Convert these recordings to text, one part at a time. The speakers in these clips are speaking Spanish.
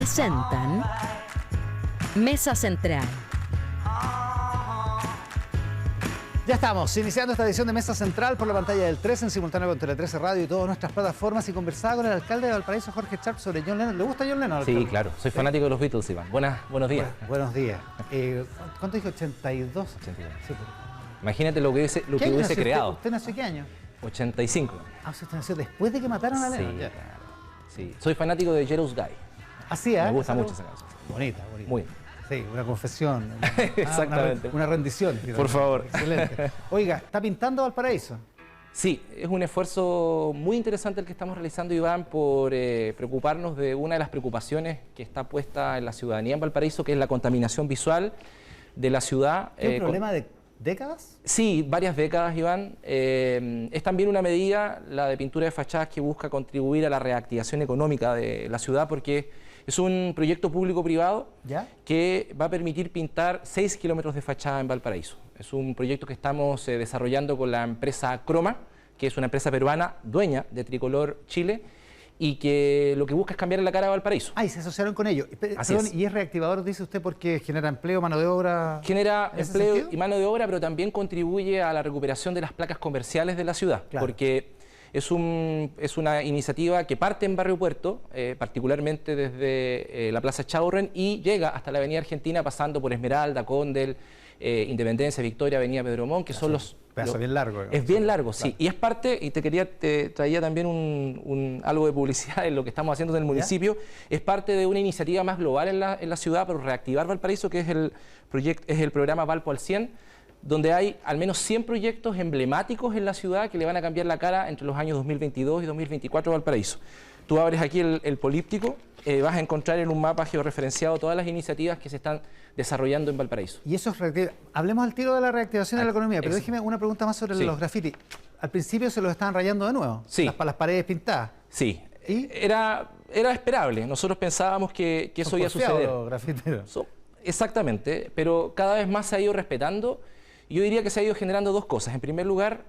Presentan Mesa Central. Ya estamos, iniciando esta edición de Mesa Central por la pantalla del 13 en simultáneo con Tele 13 Radio y todas nuestras plataformas, y conversaba con el alcalde de Valparaíso, Jorge Sharp, sobre John Lennon. ¿Le gusta John Lennon, alcalde? Sí, claro. Soy fanático de los Beatles, Iván. Buenos días. Buenos días. ¿Cuánto dijo? 82. 82. Sí, Imagínate lo que hubiese creado. ¿Usted nació qué año? 85. Ah, usted nació después de que mataron a Lennon. Sí, claro. Sí. Soy fanático de Jealous Guy. Así, ¿eh? Me gusta mucho esa canción. Bonita. Muy. Sí, una confesión. Exactamente. Una rendición. Por favor. Excelente. Oiga, ¿está pintando Valparaíso? Sí, es un esfuerzo muy interesante el que estamos realizando, Iván, por preocuparnos de una de las preocupaciones que está puesta en la ciudadanía en Valparaíso, que es la contaminación visual de la ciudad. ¿Es un problema de décadas? Sí, varias décadas, Iván. Es también una medida, la de pintura de fachadas, que busca contribuir a la reactivación económica de la ciudad, porque es un proyecto público-privado que va a permitir pintar 6 kilómetros de fachada en Valparaíso. Es un proyecto que estamos desarrollando con la empresa Croma, que es una empresa peruana dueña de Tricolor Chile, y que lo que busca es cambiar la cara de Valparaíso. Ah, y se asociaron con ellos. Así es. ¿Y es reactivador, dice usted, porque genera empleo, mano de obra? Genera empleo sentido? y mano de obra, pero también contribuye a la recuperación de las placas comerciales de la ciudad, Claro. Porque es una iniciativa que parte en Barrio Puerto, particularmente desde la Plaza Chaurren, y llega hasta la Avenida Argentina, pasando por Esmeralda, Condel, Independencia, Victoria, Avenida Pedro Montt, que son los... Pedazo bien largo. Es bien largo, sí. Claro. Y es parte, y te traía también algo de publicidad en lo que estamos haciendo en el municipio, es parte de una iniciativa más global en la ciudad para reactivar Valparaíso, que es el programa Valpo al 100, donde hay al menos 100 proyectos emblemáticos en la ciudad que le van a cambiar la cara entre los años 2022 y 2024 a Valparaíso. Tú abres aquí el políptico, vas a encontrar en un mapa georreferenciado todas las iniciativas que se están desarrollando en Valparaíso. Y eso es reactivo. Hablemos al tiro de la reactivación de la economía, pero déjeme una pregunta más sobre los grafitis. Al principio se los estaban rayando de nuevo, Sí. las paredes pintadas. Sí, ¿Y? era esperable. Nosotros pensábamos que eso iba a suceder. Los grafiteros. Exactamente, pero cada vez más se ha ido respetando. Yo diría que se ha ido generando dos cosas. En primer lugar,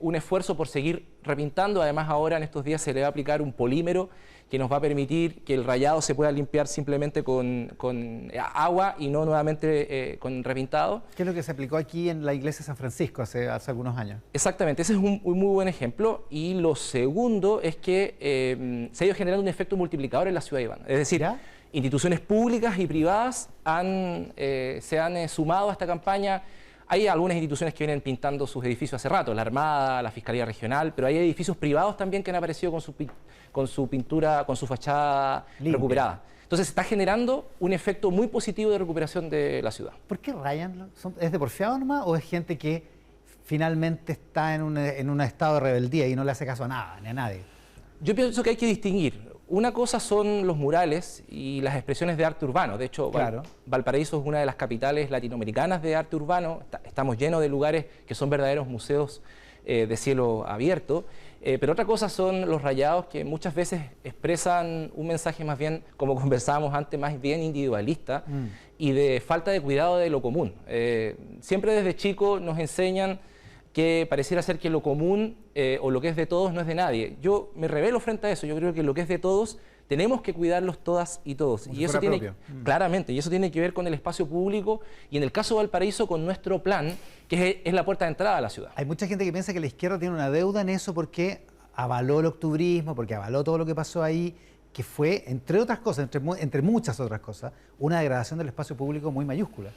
un esfuerzo por seguir repintando. Además, ahora en estos días se le va a aplicar un polímero que nos va a permitir que el rayado se pueda limpiar simplemente con agua y no nuevamente con repintado. ¿Qué es lo que se aplicó aquí en la iglesia de San Francisco hace algunos años? Exactamente, ese es un muy buen ejemplo. Y lo segundo es que se ha ido generando un efecto multiplicador en la ciudad de Iván. Es decir, instituciones públicas y privadas se han sumado a esta campaña. Hay algunas instituciones que vienen pintando sus edificios hace rato, la Armada, la Fiscalía Regional, pero hay edificios privados también que han aparecido con su pintura, con su fachada recuperada. Entonces se está generando un efecto muy positivo de recuperación de la ciudad. ¿Por qué rayan? ¿Es de porfiado nomás o es gente que finalmente está en un estado de rebeldía y no le hace caso a nada, ni a nadie? Yo pienso que hay que distinguir. Una cosa son los murales y las expresiones de arte urbano. De hecho, Valparaíso es una de las capitales latinoamericanas de arte urbano. Estamos llenos de lugares que son verdaderos museos de cielo abierto. Pero otra cosa son los rayados, que muchas veces expresan un mensaje más bien, como conversábamos antes, más bien individualista y de falta de cuidado de lo común. Siempre desde chico nos enseñan que pareciera ser que lo común o lo que es de todos no es de nadie. Yo me rebelo frente a eso. Yo creo que lo que es de todos tenemos que cuidarlos todas y todos. Como y si eso fuera tiene, propio. claramente, y eso tiene que ver con el espacio público y en el caso de Valparaíso con nuestro plan, que es la puerta de entrada a la ciudad. Hay mucha gente que piensa que la izquierda tiene una deuda en eso porque avaló el octubrismo, porque avaló todo lo que pasó ahí, que fue, entre otras cosas, entre muchas otras cosas, una degradación del espacio público muy mayúscula.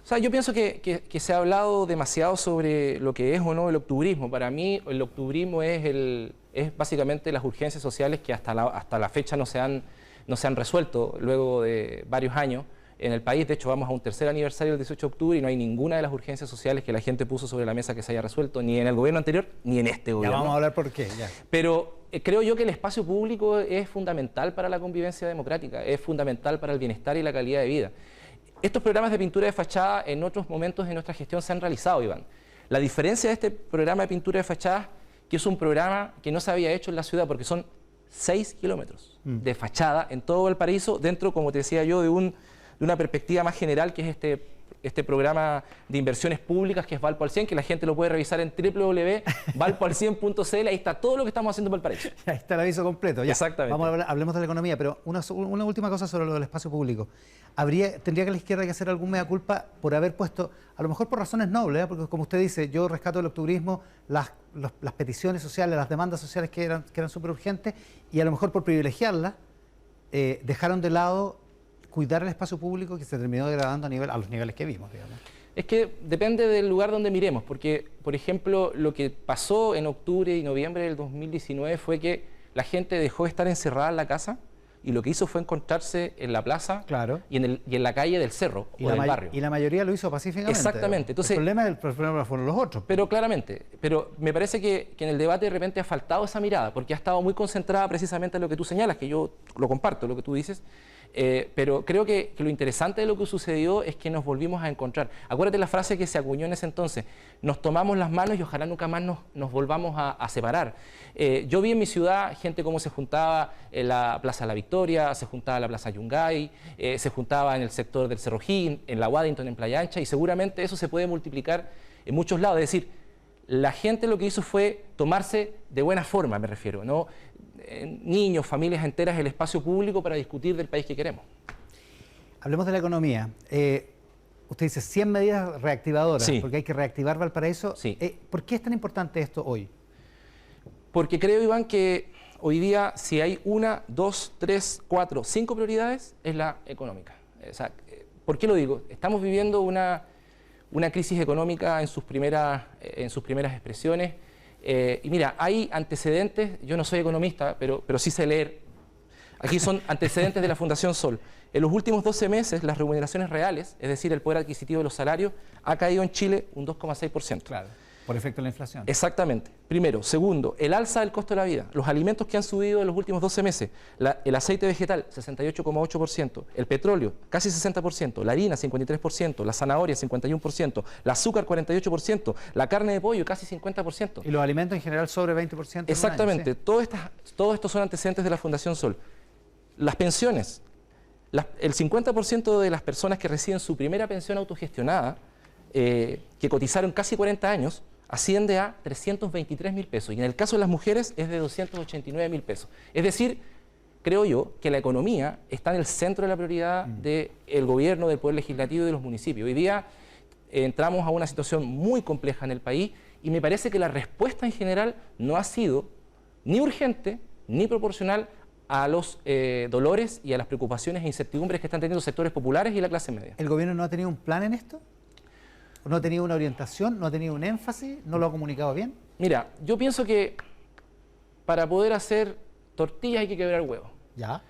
O sea, yo pienso que se ha hablado demasiado sobre lo que es o no el octubrismo. Para mí, el octubrismo es básicamente las urgencias sociales que hasta la fecha no se han resuelto luego de varios años en el país. De hecho, vamos a un tercer aniversario del 18 de octubre y no hay ninguna de las urgencias sociales que la gente puso sobre la mesa que se haya resuelto, ni en el gobierno anterior, ni en este gobierno. Ya vamos a hablar por qué. Ya. Pero creo yo que el espacio público es fundamental para la convivencia democrática, es fundamental para el bienestar y la calidad de vida. Estos programas de pintura de fachada en otros momentos de nuestra gestión se han realizado, Iván. La diferencia de este programa de pintura de fachada, que es un programa que no se había hecho en la ciudad, porque son 6 kilómetros de fachada en todo Valparaíso, dentro, como te decía yo, una perspectiva más general, que es este programa de inversiones públicas que es Valpo al 100, que la gente lo puede revisar en www.valpoal100.cl. Ahí está todo lo que estamos haciendo en Valparaíso. Ahí está el aviso completo. Ya. Exactamente. Vamos a hablar, hablemos de la economía, pero una última cosa sobre lo del espacio público. ¿Tendría que la izquierda que hacer algún mea culpa por haber puesto, a lo mejor por razones nobles, porque como usted dice, yo rescato el octubrismo, las peticiones sociales, las demandas sociales que eran súper urgentes, y a lo mejor por privilegiarlas, dejaron de lado cuidar el espacio público, que se terminó degradando a los niveles que vimos, digamos? Es que depende del lugar donde miremos, porque, por ejemplo, lo que pasó en octubre y noviembre del 2019 fue que la gente dejó de estar encerrada en la casa y lo que hizo fue encontrarse en la plaza, claro, y en la calle del cerro o del barrio. Y la mayoría lo hizo pacíficamente. Exactamente. Entonces, el problema fueron los otros. Pero claramente, pero me parece que en el debate de repente ha faltado esa mirada, porque ha estado muy concentrada precisamente en lo que tú señalas, que yo lo comparto, lo que tú dices. Pero creo que lo interesante de lo que sucedió es que nos volvimos a encontrar. Acuérdate la frase que se acuñó en ese entonces: nos tomamos las manos y ojalá nunca más nos volvamos a separar. Yo vi en mi ciudad gente cómo se juntaba en la Plaza de la Victoria, se juntaba en la Plaza Yungay, se juntaba en el sector del Cerrojín, en la Waddington, en Playa Ancha, y seguramente eso se puede multiplicar en muchos lados. Es decir, la gente lo que hizo fue tomarse de buena forma, me refiero, ¿no? Niños, familias enteras, el espacio público para discutir del país que queremos. Hablemos de la economía. Usted dice 100 medidas reactivadoras, sí, porque hay que reactivar Valparaíso. Sí. ¿Por qué es tan importante esto hoy? Porque creo, Iván, que hoy día, si hay 1, 2, 3, 4, 5 prioridades, es la económica. O sea, ¿por qué lo digo? Estamos viviendo una crisis económica en sus primeras expresiones. Y mira, hay antecedentes, yo no soy economista, pero sí sé leer. Aquí son antecedentes de la Fundación Sol. En los últimos 12 meses, las remuneraciones reales, es decir, el poder adquisitivo de los salarios, ha caído en Chile un 2,6%. Claro, por efecto de la inflación. Exactamente. Primero. Segundo, el alza del costo de la vida. Los alimentos que han subido en los últimos 12 meses. El aceite vegetal, 68,8%. El petróleo, casi 60%. La harina, 53%. La zanahoria, 51%. El azúcar, 48%. La carne de pollo, casi 50%. Y los alimentos en general sobre 20%. Exactamente. ¿Sí? Todos estos son antecedentes de la Fundación Sol. Las pensiones. El 50% de las personas que reciben su primera pensión autogestionada, que cotizaron casi 40 años, asciende a 323.000 pesos, y en el caso de las mujeres es de 289.000 pesos. Es decir, creo yo que la economía está en el centro de la prioridad del gobierno, del poder legislativo y de los municipios. Hoy día entramos a una situación muy compleja en el país y me parece que la respuesta en general no ha sido ni urgente ni proporcional a los dolores y a las preocupaciones e incertidumbres que están teniendo sectores populares y la clase media. ¿El gobierno no ha tenido un plan en esto? ¿No ha tenido una orientación? ¿No ha tenido un énfasis? ¿No lo ha comunicado bien? Mira, yo pienso que para poder hacer tortillas hay que quebrar huevos. Ya.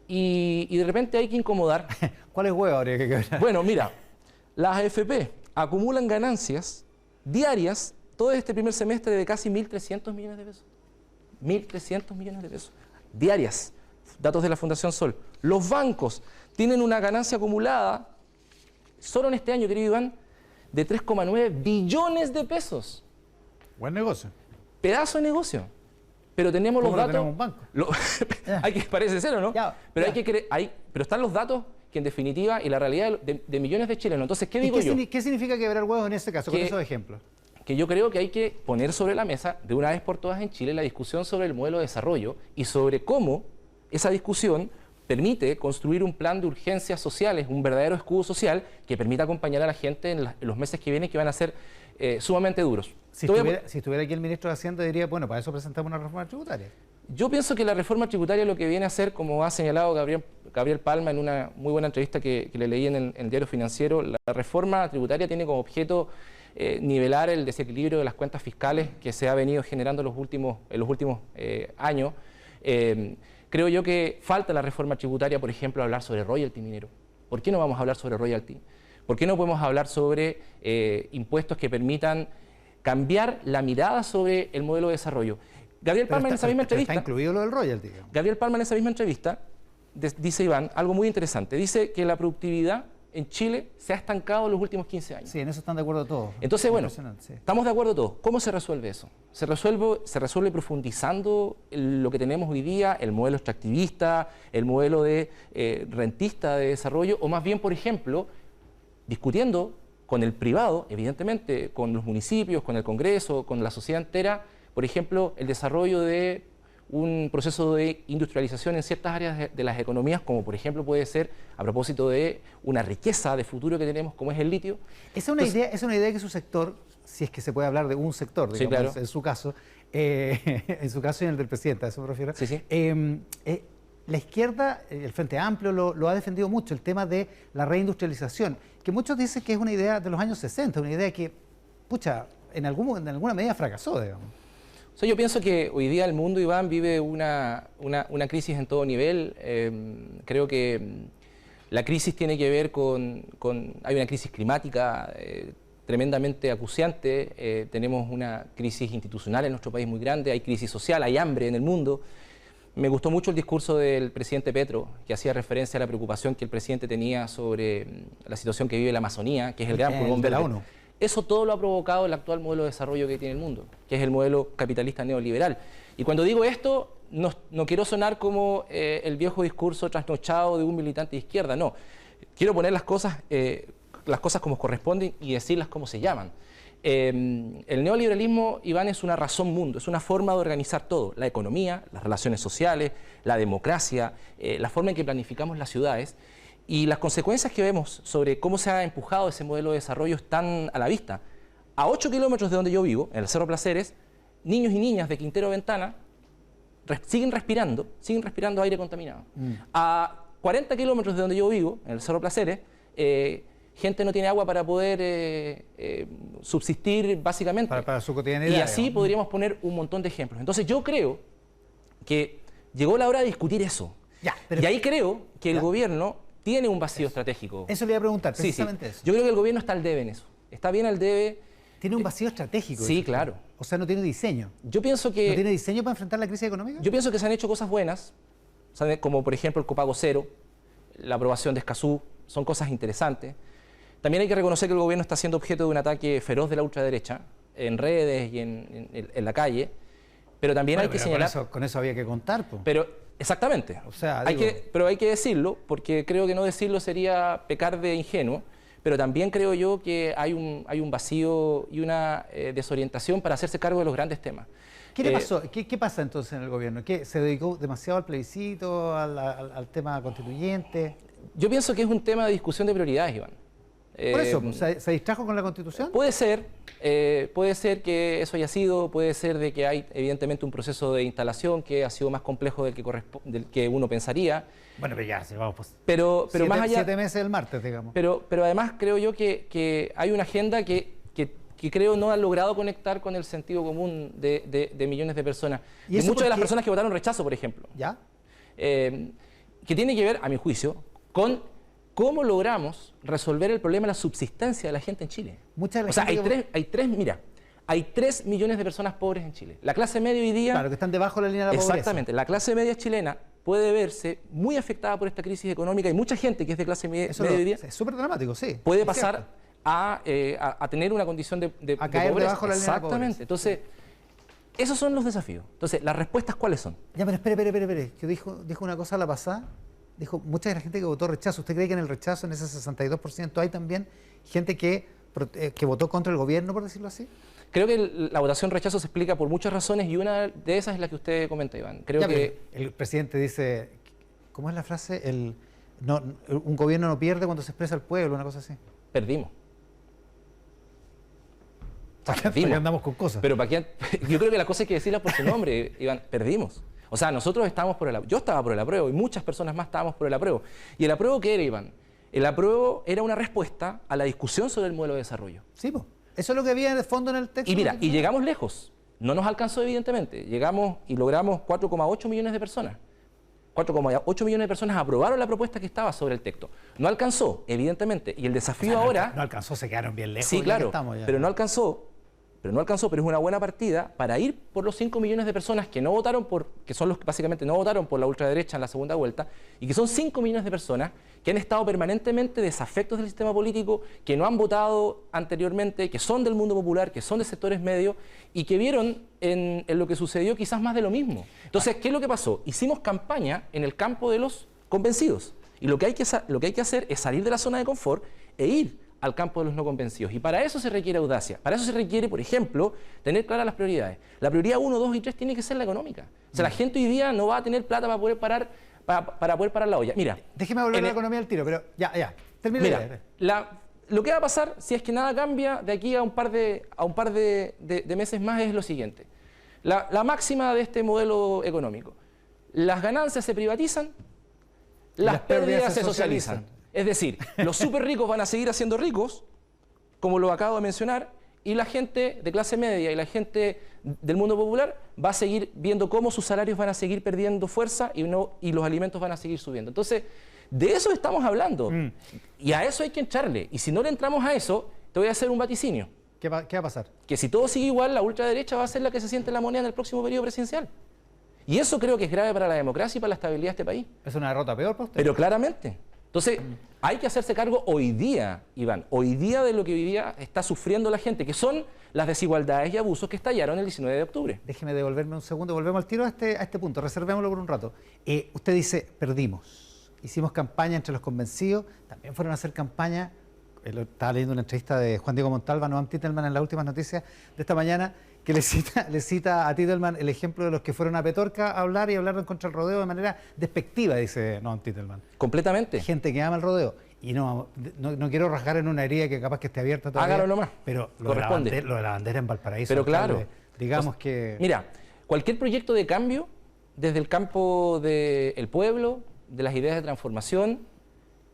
Y de repente hay que incomodar. ¿Cuáles huevos habría que quebrar? Bueno, mira, las AFP acumulan ganancias diarias todo este primer semestre de casi 1.300 millones de pesos. 1.300 millones de pesos. Diarias. Datos de la Fundación Sol. Los bancos tienen una ganancia acumulada, solo en este año, querido Iván, de 3,9 billones de pesos. Buen negocio. Pedazo de negocio. Pero tenemos los datos. Tenemos un banco? Hay que, parece ser, ¿o no? Ya, pero ya. Pero están los datos que en definitiva y la realidad de millones de chilenos. Entonces, ¿qué digo yo? ¿Qué significa quebrar huevos en este caso, con esos ejemplos? Que yo creo que hay que poner sobre la mesa de una vez por todas en Chile la discusión sobre el modelo de desarrollo y sobre cómo esa discusión permite construir un plan de urgencias sociales, un verdadero escudo social que permita acompañar a la gente en los meses que vienen, que van a ser sumamente duros. Si estuviera aquí el ministro de Hacienda, diría, bueno, para eso presentamos una reforma tributaria. Yo pienso que la reforma tributaria lo que viene a hacer, como ha señalado Gabriel Palma en una muy buena entrevista que le leí en el Diario Financiero, la reforma tributaria tiene como objeto nivelar el desequilibrio de las cuentas fiscales que se ha venido generando en los últimos años. Creo yo que falta la reforma tributaria, por ejemplo, hablar sobre royalty minero. ¿Por qué no vamos a hablar sobre royalty? ¿Por qué no podemos hablar sobre impuestos que permitan cambiar la mirada sobre el modelo de desarrollo? Gabriel Palma en esa misma entrevista... Está incluido lo del royalty. Gabriel Palma en esa misma entrevista dice, Iván, algo muy interesante. Dice que la productividad en Chile se ha estancado en los últimos 15 años. Sí, en eso están de acuerdo todos. Entonces, bueno, Sí. estamos de acuerdo todos. ¿Cómo se resuelve eso? Se resuelve profundizando lo que tenemos hoy día, el modelo extractivista, el modelo de rentista de desarrollo, o más bien, por ejemplo, discutiendo con el privado, evidentemente, con los municipios, con el Congreso, con la sociedad entera, por ejemplo, el desarrollo de un proceso de industrialización en ciertas áreas de las economías, como por ejemplo puede ser a propósito de una riqueza de futuro que tenemos, como es el litio. Es una idea que su sector, si es que se puede hablar de un sector, digamos, sí, claro. en su caso y en el del presidente, a eso me refiero. Sí, sí. La izquierda, el Frente Amplio, lo ha defendido mucho, el tema de la reindustrialización, que muchos dicen que es una idea de los años 60, una idea que, pucha, en alguna medida fracasó, digamos. O sea, yo pienso que hoy día el mundo, Iván, vive una crisis en todo nivel. Creo que la crisis tiene que ver hay una crisis climática tremendamente acuciante, tenemos una crisis institucional en nuestro país muy grande, hay crisis social, hay hambre en el mundo. Me gustó mucho el discurso del presidente Petro, que hacía referencia a la preocupación que el presidente tenía sobre la situación que vive la Amazonía, que es el gran pulmón de la verde. ONU. Eso todo lo ha provocado el actual modelo de desarrollo que tiene el mundo, que es el modelo capitalista neoliberal. Y cuando digo esto, no quiero sonar como el viejo discurso trasnochado de un militante de izquierda, no. Quiero poner las cosas como corresponden y decirlas como se llaman. El neoliberalismo, Iván, es una razón mundo, es una forma de organizar todo, la economía, las relaciones sociales, la democracia, la forma en que planificamos las ciudades. Y las consecuencias que vemos sobre cómo se ha empujado ese modelo de desarrollo están a la vista. A 8 kilómetros de donde yo vivo, en el Cerro Placeres, niños y niñas de Quintero Ventana siguen respirando aire contaminado. A 40 kilómetros de donde yo vivo, en el Cerro Placeres, gente no tiene agua para poder subsistir básicamente. Para su cotidianidad. Y así podríamos poner un montón de ejemplos. Entonces yo creo que llegó la hora de discutir eso. Y ahí creo que el gobierno tiene un vacío estratégico. Eso le iba a preguntar, Sí. precisamente eso. Yo creo que el gobierno está al debe en eso. Está bien al debe. ¿Tiene un vacío estratégico? Sí, claro. O sea, no tiene diseño. Yo pienso que... ¿No tiene diseño para enfrentar la crisis económica? Yo pienso que se han hecho cosas buenas, como por ejemplo el copago cero, la aprobación de Escazú, son cosas interesantes. También hay que reconocer que el gobierno está siendo objeto de un ataque feroz de la ultraderecha, en redes y en la calle, pero también hay que señalar... Con eso había que contar, pues. Exactamente. O sea, pero hay que decirlo, porque creo que no decirlo sería pecar de ingenuo, pero también creo yo que hay un vacío y una desorientación para hacerse cargo de los grandes temas. ¿Qué le pasó? ¿Qué pasa entonces en el gobierno? ¿Se dedicó demasiado al plebiscito, al tema constituyente? Yo pienso que es un tema de discusión de prioridades, Iván. Por eso, ¿se distrajo con la Constitución? Puede ser que eso haya sido, puede ser de que hay evidentemente un proceso de instalación que ha sido más complejo del que uno pensaría. Bueno, pero ya, vamos, pues. Pero más allá... 7 meses el martes, digamos. Pero además creo yo que hay una agenda que creo no ha logrado conectar con el sentido común de millones de personas. Y muchas de las personas que votaron rechazo, por ejemplo. ¿Ya? Que tiene que ver, a mi juicio, con cómo logramos resolver el problema de la subsistencia de la gente en Chile. Hay 3 millones de personas pobres en Chile. La clase media hoy día... Claro, que están debajo de la línea de la pobreza. Exactamente. La clase media chilena puede verse muy afectada por esta crisis económica y mucha gente que es de clase media hoy día... Es súper dramático, sí. Puede pasar a tener una condición de caer pobreza. Debajo de la línea de la pobreza. Exactamente. Entonces, esos son los desafíos. Entonces, ¿las respuestas cuáles son? Ya, pero espere. Que dijo una cosa a la pasada. Dijo, mucha de la gente que votó rechazo. ¿Usted cree que en el rechazo, en ese 62%, hay también gente que votó contra el gobierno, por decirlo así? Creo que la votación rechazo se explica por muchas razones y una de esas es la que usted comenta, Iván. Creo que el presidente dice, ¿cómo es la frase? Un gobierno no pierde cuando se expresa el pueblo, una cosa así. Perdimos. Perdimos. Andamos con cosas. Pero yo creo que la cosa hay que decirla por su nombre, Iván. Perdimos. O sea, nosotros estábamos yo estaba por el apruebo y muchas personas más estábamos por el apruebo. ¿Y el apruebo qué era, Iván? El apruebo era una respuesta a la discusión sobre el modelo de desarrollo. Sí, pues. Eso es lo que había de fondo en el texto. Y mira, y llegamos lejos. No nos alcanzó, evidentemente. Llegamos y logramos 4,8 millones de personas. 4,8 millones de personas aprobaron la propuesta que estaba sobre el texto. No alcanzó, evidentemente. Y el desafío ahora... No alcanzó, se quedaron bien lejos. Sí, claro, estamos ya. pero no alcanzó pero no alcanzó, pero es una buena partida para ir por los 5 millones de personas que no votaron que son los que básicamente no votaron por la ultraderecha en la segunda vuelta, y que son 5 millones de personas que han estado permanentemente desafectos del sistema político, que no han votado anteriormente, que son del mundo popular, que son de sectores medios, y que vieron en lo que sucedió quizás más de lo mismo. Entonces, ¿qué es lo que pasó? Hicimos campaña en el campo de los convencidos, y lo que hay que hacer es salir de la zona de confort e ir al campo de los no convencidos. Y para eso se requiere audacia. Para eso se requiere, por ejemplo, tener claras las prioridades. La prioridad 1, 2 y 3 tiene que ser la económica. O sea, la gente hoy día no va a tener plata para poder parar la olla. Mira, déjeme volver a la economía al tiro, pero ya. Termina. Lo que va a pasar, si es que nada cambia de aquí a un par de meses más, es lo siguiente. La máxima de este modelo económico. Las ganancias se privatizan, las pérdidas se socializan. Es decir, los súper ricos van a seguir haciendo ricos, como lo acabo de mencionar, y la gente de clase media y la gente del mundo popular va a seguir viendo cómo sus salarios van a seguir perdiendo fuerza y los alimentos van a seguir subiendo. Entonces, de eso estamos hablando. Y a eso hay que entrarle. Y si no le entramos a eso, te voy a hacer un vaticinio. ¿Qué va a pasar? Que si todo sigue igual, la ultraderecha va a ser la que se siente en la moneda en el próximo periodo presidencial. Y eso creo que es grave para la democracia y para la estabilidad de este país. ¿Es una derrota peor para usted? Pero claramente. Entonces, hay que hacerse cargo hoy día, Iván, hoy día de lo que hoy día está sufriendo la gente, que son las desigualdades y abusos que estallaron el 19 de octubre. Déjeme devolverme un segundo, volvemos al tiro a este punto, reservémoslo por un rato. Usted dice, perdimos, hicimos campaña entre los convencidos, también fueron a hacer campaña, estaba leyendo una entrevista de Juan Diego Montalva, Noam Titelman, en las últimas noticias de esta mañana, que le cita a Titelman el ejemplo de los que fueron a Petorca a hablar y hablaron contra el rodeo de manera despectiva, dice Noam Titelman. Completamente. Gente que ama el rodeo. Y no quiero rasgar en una herida que capaz que esté abierta todavía. Hágalo nomás. Pero lo de la bandera en Valparaíso. Pero claro. Digamos que... Mira, cualquier proyecto de cambio, desde el campo del pueblo, de las ideas de transformación,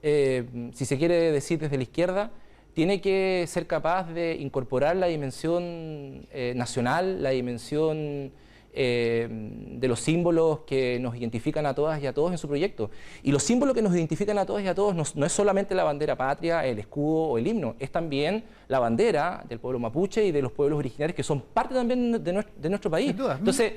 si se quiere decir desde la izquierda, tiene que ser capaz de incorporar la dimensión nacional, la dimensión de los símbolos que nos identifican a todas y a todos en su proyecto. Y los símbolos que nos identifican a todas y a todos no es solamente la bandera patria, el escudo o el himno, es también la bandera del pueblo mapuche y de los pueblos originarios que son parte también de nuestro país. Sin duda. Entonces,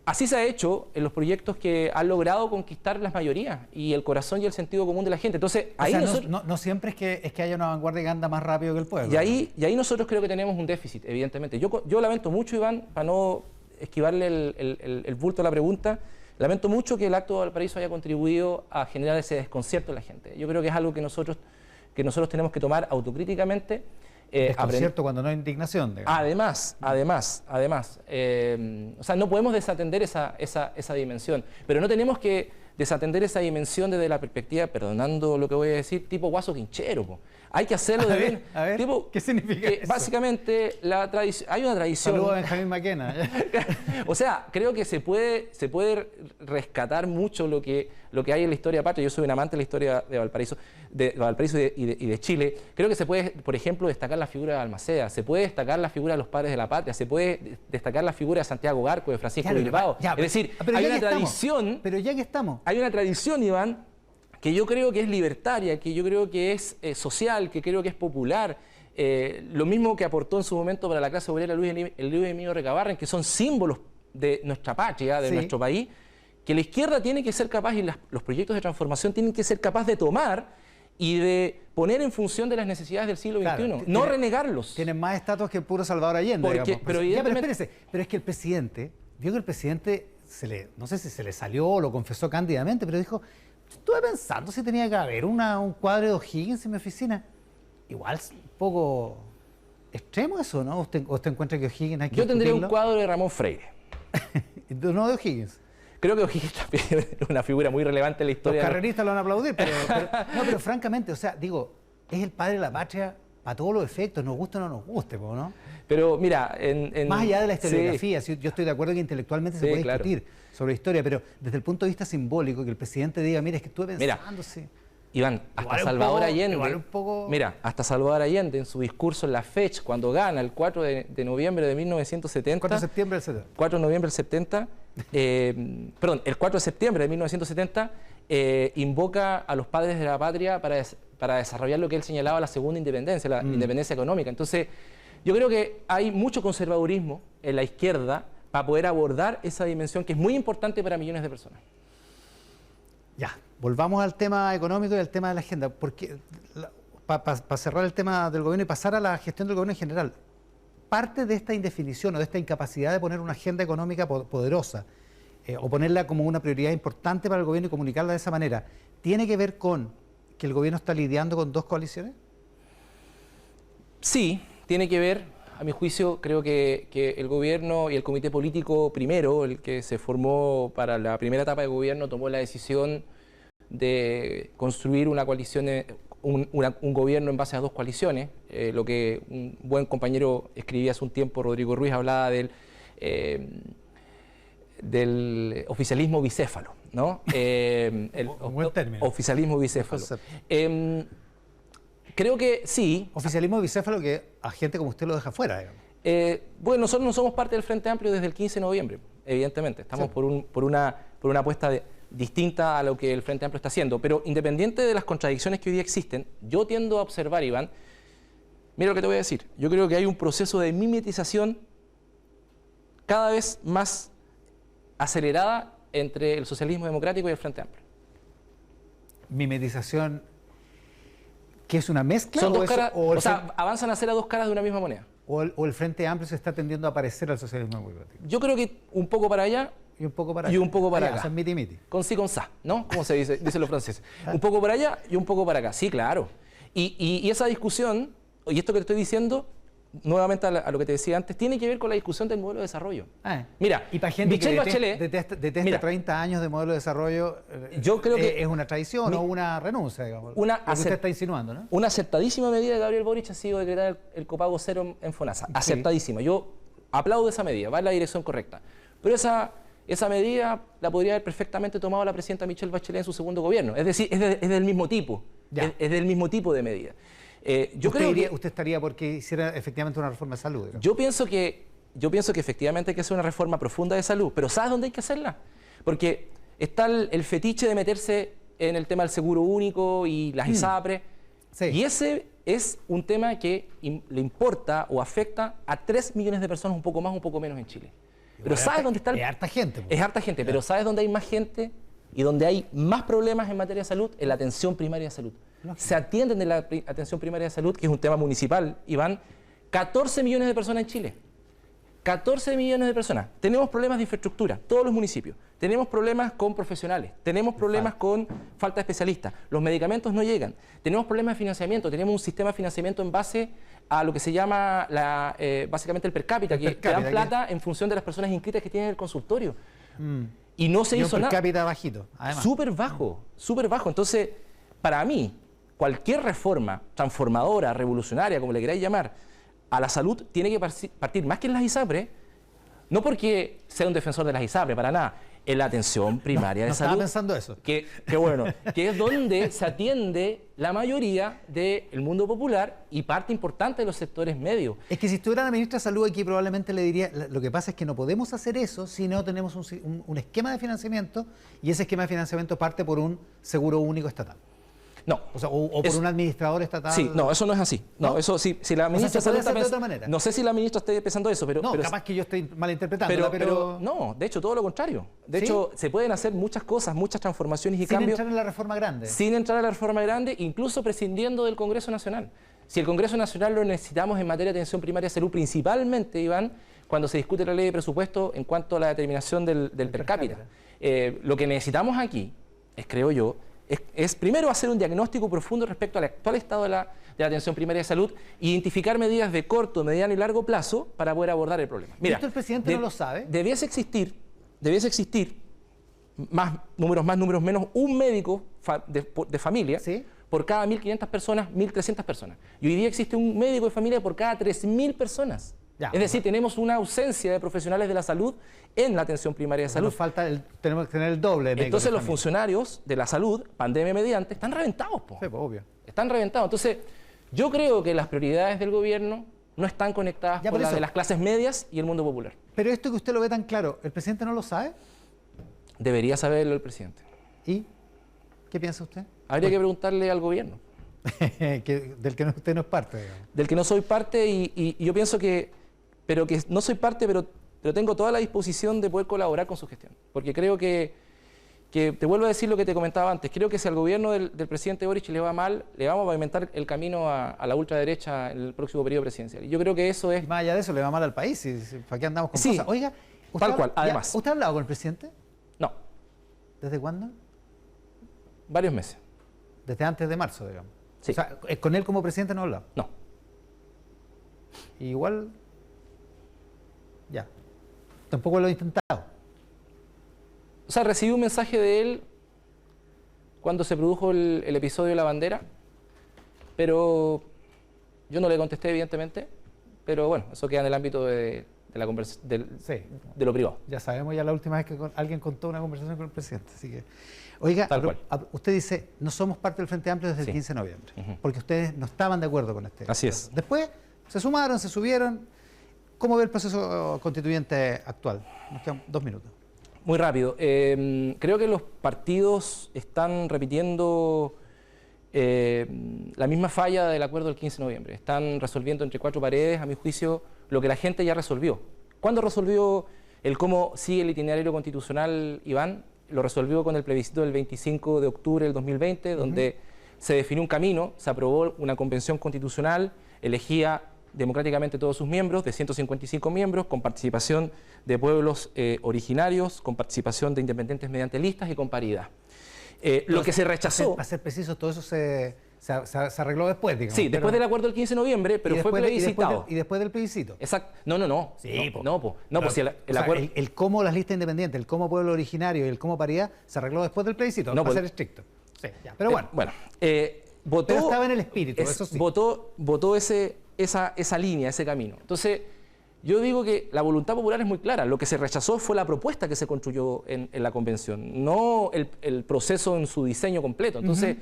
así se ha hecho en los proyectos que han logrado conquistar las mayorías y el corazón y el sentido común de la gente. Entonces, ahí no siempre es que haya una vanguardia que anda más rápido que el pueblo. Y ahí nosotros creo que tenemos un déficit, evidentemente. Yo lamento mucho, Iván, para no esquivarle el bulto a la pregunta, lamento mucho que el acto de Valparaíso haya contribuido a generar ese desconcierto en la gente. Yo creo que es algo que nosotros tenemos que tomar autocríticamente. Desconcierto cuando no hay indignación. Digamos. Además, o sea, no podemos desatender esa dimensión, pero no tenemos que desatender esa dimensión desde la perspectiva, perdonando lo que voy a decir, tipo guaso quinchero. Po. Hay que hacerlo de bien. A ver, tipo, ¿qué significa eso? Básicamente, hay una tradición. Saludos a Benjamín Maquena. O sea, creo que se puede rescatar mucho lo que hay en la historia patria. Yo soy un amante de la historia de Valparaíso y de Chile. Creo que se puede, por ejemplo, destacar la figura de Balmaceda, se puede destacar la figura de los padres de la patria, se puede destacar la figura de Santiago Garco, de Francisco Bilbao. Es decir, hay una tradición. Pero ya que estamos. Hay una tradición, Iván, que yo creo que es libertaria, que yo creo que es social, que creo que es popular. Lo mismo que aportó en su momento para la clase obrera Luis Emilio Recabarren, que son símbolos de nuestra patria, de nuestro país, que la izquierda tiene que ser capaz, y los proyectos de transformación tienen que ser capaz de tomar y de poner en función de las necesidades del siglo XXI, no renegarlos. Tienen más estatus que el puro Salvador Allende, digamos. Pero espérese, pero es que el presidente, vio que el presidente, no sé si se le salió o lo confesó cándidamente, pero dijo, estuve pensando si tenía que haber un cuadro de O'Higgins en mi oficina. Igual es un poco extremo eso, ¿no? ¿Usted encuentra que O'Higgins hay que Yo tendría un discutirlo? cuadro de Ramón Freire. No de O'Higgins. Creo que O'Higgins también es una figura muy relevante en la historia. Los carreristas lo van a aplaudir, pero francamente, o sea, digo, es el padre de la patria para todos los efectos, nos guste o no nos guste, ¿no? Pero mira, más allá de la historiografía, sí. Yo estoy de acuerdo que intelectualmente se puede discutir sobre historia, pero desde el punto de vista simbólico, que el presidente diga, mira, es que estuve pensando, sí. Iván, hasta Salvador Allende, mira, hasta Salvador Allende en su discurso en la fecha, cuando gana el 4 de noviembre de 1970, 4 de septiembre del 70. 4 de noviembre del 70, perdón, el 4 de septiembre de 1970, invoca a los padres de la patria para desarrollar lo que él señalaba la segunda independencia, la independencia económica. Entonces, Yo creo que hay mucho conservadurismo en la izquierda para poder abordar esa dimensión que es muy importante para millones de personas. Ya, volvamos al tema económico y al tema de la agenda, porque para cerrar el tema del gobierno y pasar a la gestión del gobierno en general, parte de esta indefinición o de esta incapacidad de poner una agenda económica poderosa o ponerla como una prioridad importante para el gobierno y comunicarla de esa manera, ¿tiene que ver con que el gobierno está lidiando con dos coaliciones? Sí, tiene que ver. A mi juicio, creo que el gobierno y el comité político primero, el que se formó para la primera etapa de gobierno, tomó la decisión de construir una coalición, un gobierno en base a dos coaliciones. Lo que un buen compañero escribía hace un tiempo, Rodrigo Ruiz, hablaba del oficialismo bicéfalo, ¿no? Un buen término. Oficialismo bicéfalo. Creo que sí. Oficialismo bicéfalo que a gente como usted lo deja fuera, digamos. Bueno, nosotros no somos parte del Frente Amplio desde el 15 de noviembre, evidentemente. Estamos sí. por una apuesta distinta a lo que el Frente Amplio está haciendo. Pero independiente de las contradicciones que hoy día existen, yo tiendo a observar, Iván, mira lo que te voy a decir. Yo creo que hay un proceso de mimetización cada vez más acelerada entre el socialismo democrático y el Frente Amplio. Mimetización... ¿Qué es una mezcla? Son dos caras, o sea, avanzan a ser a dos caras de una misma moneda. ¿O el Frente Amplio se está tendiendo a parecer al socialismo democrático? Yo creo que un poco para allá y un poco para acá. O sea, miti-miti. Con sí, con sa, ¿no? Como se dice, dicen los franceses. Un poco para allá y un poco para acá. Sí, claro. Y esa discusión, y esto que te estoy diciendo, nuevamente a lo que te decía antes, tiene que ver con la discusión del modelo de desarrollo. Mira, y para gente Michelle que Bachelet, detesta 30 años de modelo de desarrollo, yo creo que es una traición o una renuncia, digamos. Lo que usted está insinuando, ¿no? Una acertadísima medida de Gabriel Boric ha sido decretar el copago cero en FONASA. Sí. Acertadísima. Yo aplaudo esa medida, va en la dirección correcta. Pero esa medida la podría haber perfectamente tomado la presidenta Michelle Bachelet en su segundo gobierno. Es decir, es del mismo tipo. Es del mismo tipo de medida. ¿Usted estaría porque hiciera efectivamente una reforma de salud? ¿No? Yo pienso que efectivamente hay que hacer una reforma profunda de salud, pero ¿sabes dónde hay que hacerla? Porque está el fetiche de meterse en el tema del seguro único y las ISAPRES, sí. Y ese es un tema que le importa o afecta a 3 millones de personas, un poco más, un poco menos en Chile. Pero ¿sabes dónde está? Es harta gente. Es harta gente, pero ¿sabes dónde hay más gente y donde hay más problemas en materia de salud? En la atención primaria de salud. Se atienden de la atención primaria de salud, que es un tema municipal, y van 14 millones de personas en Chile. 14 millones de personas. Tenemos problemas de infraestructura, todos los municipios. Tenemos problemas con profesionales, tenemos problemas con falta de especialistas. Los medicamentos no llegan. Tenemos problemas de financiamiento, tenemos un sistema de financiamiento en base a lo que se llama básicamente el per cápita, que dan plata en función de las personas inscritas que tienen el consultorio. Y no se hizo nada. Per cápita bajito, además. Súper bajo, súper bajo. Entonces, para mí, cualquier reforma transformadora, revolucionaria, como le queráis llamar, a la salud tiene que partir más que en las ISAPRES, no porque sea un defensor de las ISAPRES, para nada, en la atención primaria de salud. Estaba pensando eso. Que bueno, que es donde se atiende la mayoría del mundo popular y parte importante de los sectores medios. Es que si estuviera la ministra de Salud aquí probablemente le diría, lo que pasa es que no podemos hacer eso si no tenemos un esquema de financiamiento y ese esquema de financiamiento parte por un seguro único estatal. No. O sea, o por un administrador estatal. Sí, no, eso no es así. No, eso sí, si la ministra se puede hacer de otra manera. No sé si la ministra esté pensando eso, pero... No, capaz que yo estoy malinterpretando, pero no, de hecho, todo lo contrario. De hecho, se pueden hacer muchas cosas, muchas transformaciones y cambios... Sin entrar en la reforma grande. Sin entrar en la reforma grande, incluso prescindiendo del Congreso Nacional. Si el Congreso Nacional lo necesitamos en materia de atención primaria de salud, principalmente, Iván, cuando se discute la ley de presupuesto en cuanto a la determinación del per cápita. Lo que necesitamos aquí, creo yo, es primero hacer un diagnóstico profundo respecto al actual estado de la atención primaria de salud e identificar medidas de corto, mediano y largo plazo para poder abordar el problema. Mira, ¿esto el presidente no lo sabe? Debiese existir más números menos, un médico de familia, ¿sí?, por cada 1.500 personas, 1.300 personas. Y hoy día existe un médico de familia por cada 3.000 personas. Ya, es decir, tenemos una ausencia de profesionales de la salud en la atención primaria de salud. Tenemos que tener el doble de médicos. Entonces los funcionarios de la salud, pandemia mediante, están reventados. Sí, pues, obvio. Están reventados. Entonces, yo creo que las prioridades del gobierno no están conectadas con las de las clases medias y el mundo popular. Pero esto que usted lo ve tan claro, ¿el presidente no lo sabe? Debería saberlo el presidente. ¿Y qué piensa usted? Habría que preguntarle al gobierno. Del que usted no es parte, digamos. Del que no soy parte y yo pienso que no soy parte, pero tengo toda la disposición de poder colaborar con su gestión. Porque creo que te vuelvo a decir lo que te comentaba antes, creo que si al gobierno del presidente Boric le va mal, le vamos a pavimentar el camino a la ultraderecha en el próximo periodo presidencial. Y yo creo que eso es... Y más allá de eso, le va mal al país, ¿para qué andamos con sí, cosas? Oiga, tal cual, además. ¿Usted ha hablado con el presidente? No. ¿Desde cuándo? Varios meses. Desde antes de marzo, digamos. Sí. O sea, con él como presidente no ha hablado. No. Igual, ya. Tampoco lo he intentado. O sea, recibí un mensaje de él cuando se produjo el episodio de la bandera, pero yo no le contesté, evidentemente, pero bueno, eso queda en el ámbito de lo privado. Ya sabemos ya la última vez que alguien contó una conversación con el presidente, así que... Oiga, usted dice, no somos parte del Frente Amplio desde el 15 de noviembre, porque ustedes no estaban de acuerdo con este. Así es. Después se sumaron, se subieron. ¿Cómo ve el proceso constituyente actual? Nos quedan 2 minutos. Muy rápido. Creo que los partidos están repitiendo la misma falla del acuerdo del 15 de noviembre. Están resolviendo entre 4 paredes, a mi juicio, lo que la gente ya resolvió. ¿Cuándo resolvió el cómo sigue el itinerario constitucional, Iván? Lo resolvió con el plebiscito del 25 de octubre del 2020, donde se definió un camino, se aprobó una convención constitucional, elegía democráticamente todos sus miembros, de 155 miembros, con participación de pueblos originarios, con participación de independientes mediante listas y con paridad. Lo que se rechazó... Para ser preciso, todo eso se arregló después, digamos. Sí, después del acuerdo del 15 de noviembre, pero fue plebiscitado. ¿Y después del plebiscito? Exacto. No. Sí, pues si el acuerdo... el cómo las listas independientes, el cómo pueblo originario y el cómo paridad se arregló después del plebiscito, para ser estricto. Sí, ya, pero bueno. Votó, pero estaba en el espíritu, eso sí. Votó esa línea, ese camino. Entonces, yo digo que la voluntad popular es muy clara. Lo que se rechazó fue la propuesta que se construyó en la convención, no el proceso en su diseño completo. Entonces...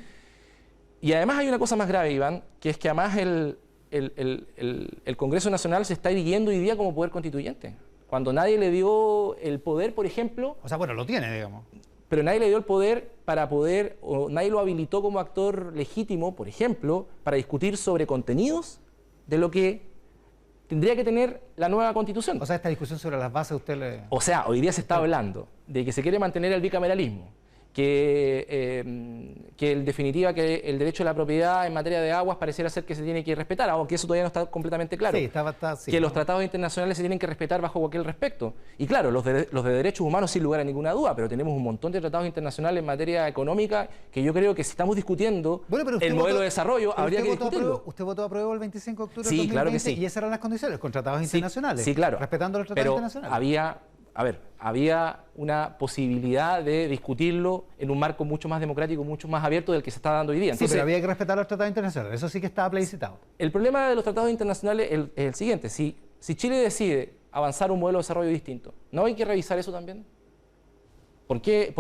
Y además hay una cosa más grave, Iván, que es que además el Congreso Nacional se está erigiendo hoy día como poder constituyente. Cuando nadie le dio el poder, por ejemplo... O sea, bueno, lo tiene, digamos. Pero nadie le dio el poder o nadie lo habilitó como actor legítimo, por ejemplo, para discutir sobre contenidos de lo que tendría que tener la nueva Constitución. O sea, esta discusión sobre las bases usted le... O sea, hoy día se está hablando de que se quiere mantener el bicameralismo, que en definitiva que el derecho a la propiedad en materia de aguas pareciera ser que se tiene que respetar, aunque eso todavía no está completamente claro. Sí, sí, que los tratados internacionales se tienen que respetar bajo cualquier respecto. Y claro, los de derechos humanos sin lugar a ninguna duda, pero tenemos un montón de tratados internacionales en materia económica que yo creo que si estamos discutiendo el modelo de desarrollo, habría que discutirlo. ¿Usted votó a prueba el 25 de octubre del 2020? Claro que sí. Y esas eran las condiciones, con tratados internacionales. Sí, claro. Respetando los tratados internacionales. Había una posibilidad de discutirlo en un marco mucho más democrático, mucho más abierto del que se está dando hoy día. Entonces, sí, pero había que respetar los tratados internacionales, eso sí que estaba plebiscitado. El problema de los tratados internacionales es el siguiente, si Chile decide avanzar un modelo de desarrollo distinto, ¿no hay que revisar eso también? ¿Por qué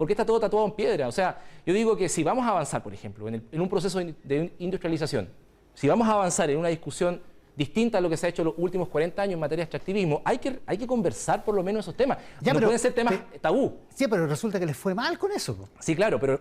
está todo tatuado en piedra? O sea, yo digo que si vamos a avanzar, por ejemplo, en un proceso de industrialización, si vamos a avanzar en una discusión distinta a lo que se ha hecho en los últimos 40 años en materia de extractivismo, hay que conversar por lo menos esos temas. No pueden ser temas tabú. Sí, pero resulta que les fue mal con eso. Sí, claro, pero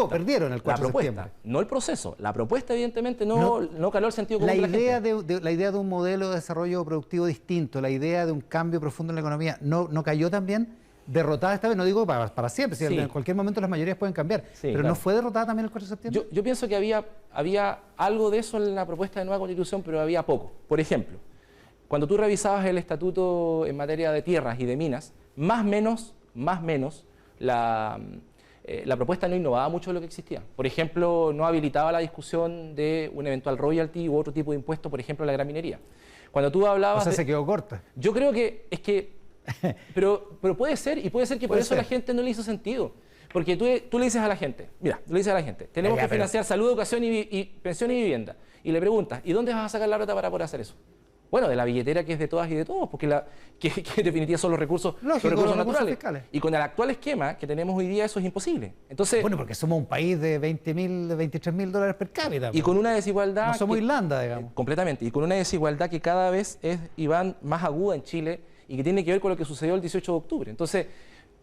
perdieron el 4 de septiembre. No el proceso. La propuesta, evidentemente, no caló el sentido común de la gente. La idea de un modelo de desarrollo productivo distinto, la idea de un cambio profundo en la economía, ¿no cayó también? Derrotada esta vez, no digo para siempre, si en cualquier momento las mayorías pueden cambiar, pero claro. ¿No fue derrotada también el 4 de septiembre? Yo pienso que había algo de eso en la propuesta de nueva Constitución, pero había poco. Por ejemplo, cuando tú revisabas el estatuto en materia de tierras y de minas, más o menos, la propuesta no innovaba mucho de lo que existía. Por ejemplo, no habilitaba la discusión de un eventual royalty u otro tipo de impuesto, por ejemplo, a la gran minería. Cuando tú hablabas... O sea, se quedó corta. Yo creo que pero puede ser, y puede ser que por eso a la gente no le hizo sentido. Porque tú le dices a la gente, tenemos que financiar salud, educación y pensión y vivienda. Y le preguntas, ¿y dónde vas a sacar la plata para poder hacer eso? Bueno, de la billetera que es de todas y de todos, porque que en definitiva son los recursos naturales. Fiscales. Y con el actual esquema que tenemos hoy día eso es imposible. Entonces, bueno, porque somos un país de $23.000 per cápita. Y con una desigualdad... No somos Irlanda, digamos. Completamente. Y con una desigualdad que cada vez es, Iván, más aguda en Chile y que tiene que ver con lo que sucedió el 18 de octubre. Entonces,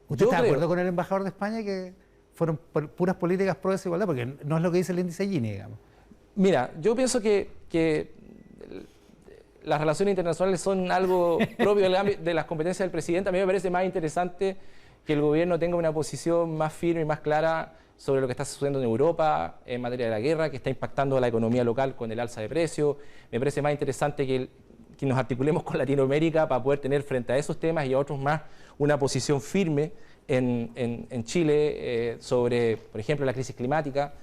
¿usted está de acuerdo con el embajador de España que fueron puras políticas pro desigualdad? Porque no es lo que dice el índice Gini, digamos. Mira, yo pienso que las relaciones internacionales son algo propio de las competencias del presidente. A mí me parece más interesante que el gobierno tenga una posición más firme y más clara sobre lo que está sucediendo en Europa en materia de la guerra, que está impactando a la economía local con el alza de precios. Me parece más interesante que nos articulemos con Latinoamérica para poder tener frente a esos temas y a otros más una posición firme en Chile sobre, por ejemplo, la crisis climática,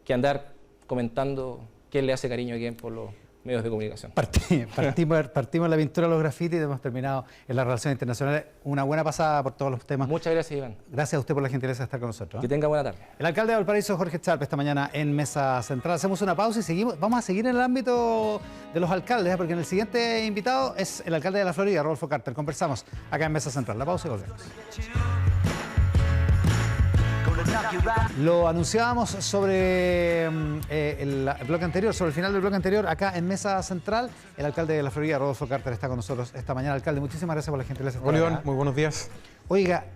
que andar comentando quién le hace cariño a quién por los medios de comunicación. Partimos la pintura de los grafitis y hemos terminado en las relaciones internacionales. Una buena pasada por todos los temas. Muchas gracias, Iván. Gracias a usted por la gentileza de estar con nosotros. Que tenga buena tarde. El alcalde de Valparaíso, Jorge Sharp, esta mañana en Mesa Central. Hacemos una pausa y seguimos. Vamos a seguir en el ámbito de los alcaldes, porque en el siguiente invitado es el alcalde de la Florida, Rodolfo Carter. Conversamos acá en Mesa Central. La pausa y volvemos. Lo anunciábamos sobre el bloque anterior, sobre el final del bloque anterior, acá en Mesa Central. El alcalde de la Florida, Rodolfo Carter, está con nosotros esta mañana. Alcalde, muchísimas gracias por la gentileza. Hola, Iván, muy buenos días. Oiga,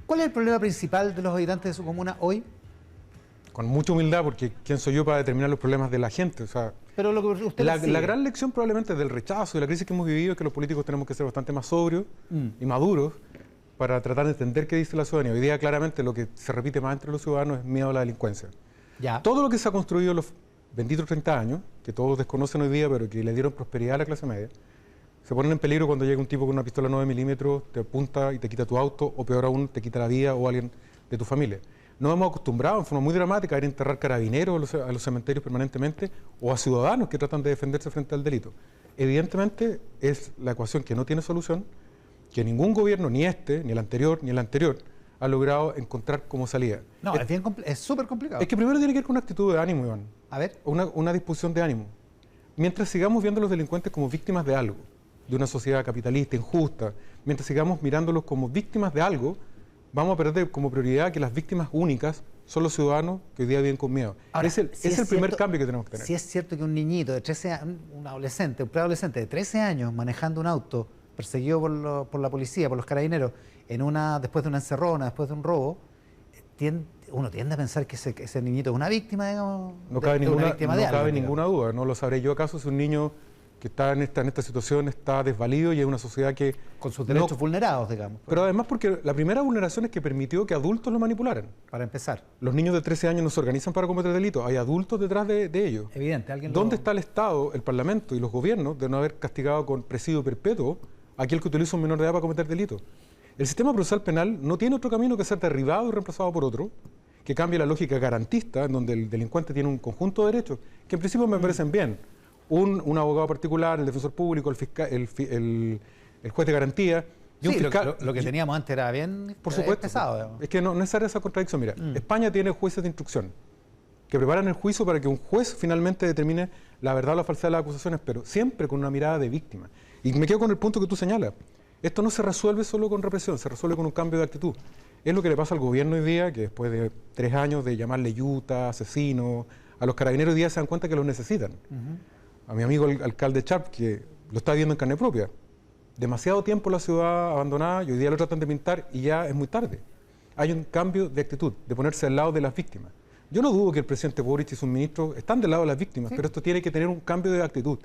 ¿cuál es el problema principal de los habitantes de su comuna hoy? Con mucha humildad, porque ¿quién soy yo para determinar los problemas de la gente? O sea, pero lo que usted la gran lección probablemente del rechazo y la crisis que hemos vivido es que los políticos tenemos que ser bastante más sobrios y maduros para tratar de entender qué dice la ciudadanía. Hoy día claramente lo que se repite más entre los ciudadanos es miedo a la delincuencia. Ya. Todo lo que se ha construido en los benditos 30 años, que todos desconocen hoy día, pero que le dieron prosperidad a la clase media, se ponen en peligro cuando llega un tipo con una pistola 9 milímetros, te apunta y te quita tu auto, o peor aún, te quita la vida o alguien de tu familia. Nos hemos acostumbrado en forma muy dramática a ir a enterrar carabineros a los cementerios permanentemente o a ciudadanos que tratan de defenderse frente al delito. Evidentemente es la ecuación que no tiene solución, que ningún gobierno, ni este, ni el anterior, ha logrado encontrar como salida. No, es súper complicado. Es que primero tiene que ver con una actitud de ánimo, Iván. A ver. Una disposición de ánimo. Mientras sigamos viendo a los delincuentes como víctimas de algo, de una sociedad capitalista, injusta, mientras sigamos mirándolos como víctimas de algo, vamos a perder como prioridad que las víctimas únicas son los ciudadanos que hoy día viven con miedo. Ahora, es el primer cambio que tenemos que tener. Si es cierto que un niñito de 13 años, un adolescente, un preadolescente de 13 años manejando un auto, perseguido por la policía, por los carabineros, después de una encerrona, después de un robo, uno tiende a pensar que ese niñito es una víctima, digamos. No cabe ninguna duda. No lo sabré yo acaso si un niño que está en esta situación está desvalido y es una sociedad que... Con sus derechos vulnerados, digamos. Pero además porque la primera vulneración es que permitió que adultos lo manipularan. Para empezar. Los niños de 13 años no se organizan para cometer delitos, hay adultos detrás de ellos. Evidente. ¿Dónde está el Estado, el Parlamento y los gobiernos de no haber castigado con presidio perpetuo a aquel que utiliza un menor de edad para cometer delitos? El sistema procesal penal no tiene otro camino que ser derribado y reemplazado por otro, que cambie la lógica garantista, en donde el delincuente tiene un conjunto de derechos, que en principio me parecen bien. Un abogado particular, el defensor público, el fiscal, el juez de garantía y un fiscal. Lo que teníamos antes era bien por supuesto, pesado. Digamos. Es que no es necesaria esa contradicción. Mira, España tiene jueces de instrucción que preparan el juicio para que un juez finalmente determine la verdad o la falsedad de las acusaciones, pero siempre con una mirada de víctima. Y me quedo con el punto que tú señalas. Esto no se resuelve solo con represión, se resuelve con un cambio de actitud. Es lo que le pasa al gobierno hoy día, que después de 3 años de llamarle yuta, asesino, a los carabineros hoy día se dan cuenta que los necesitan. A mi amigo el alcalde Sharp, que lo está viendo en carne propia. Demasiado tiempo la ciudad abandonada y hoy día lo tratan de pintar y ya es muy tarde. Hay un cambio de actitud, de ponerse al lado de las víctimas. Yo no dudo que el presidente Boric y sus ministros están del lado de las víctimas, pero esto tiene que tener un cambio de actitud.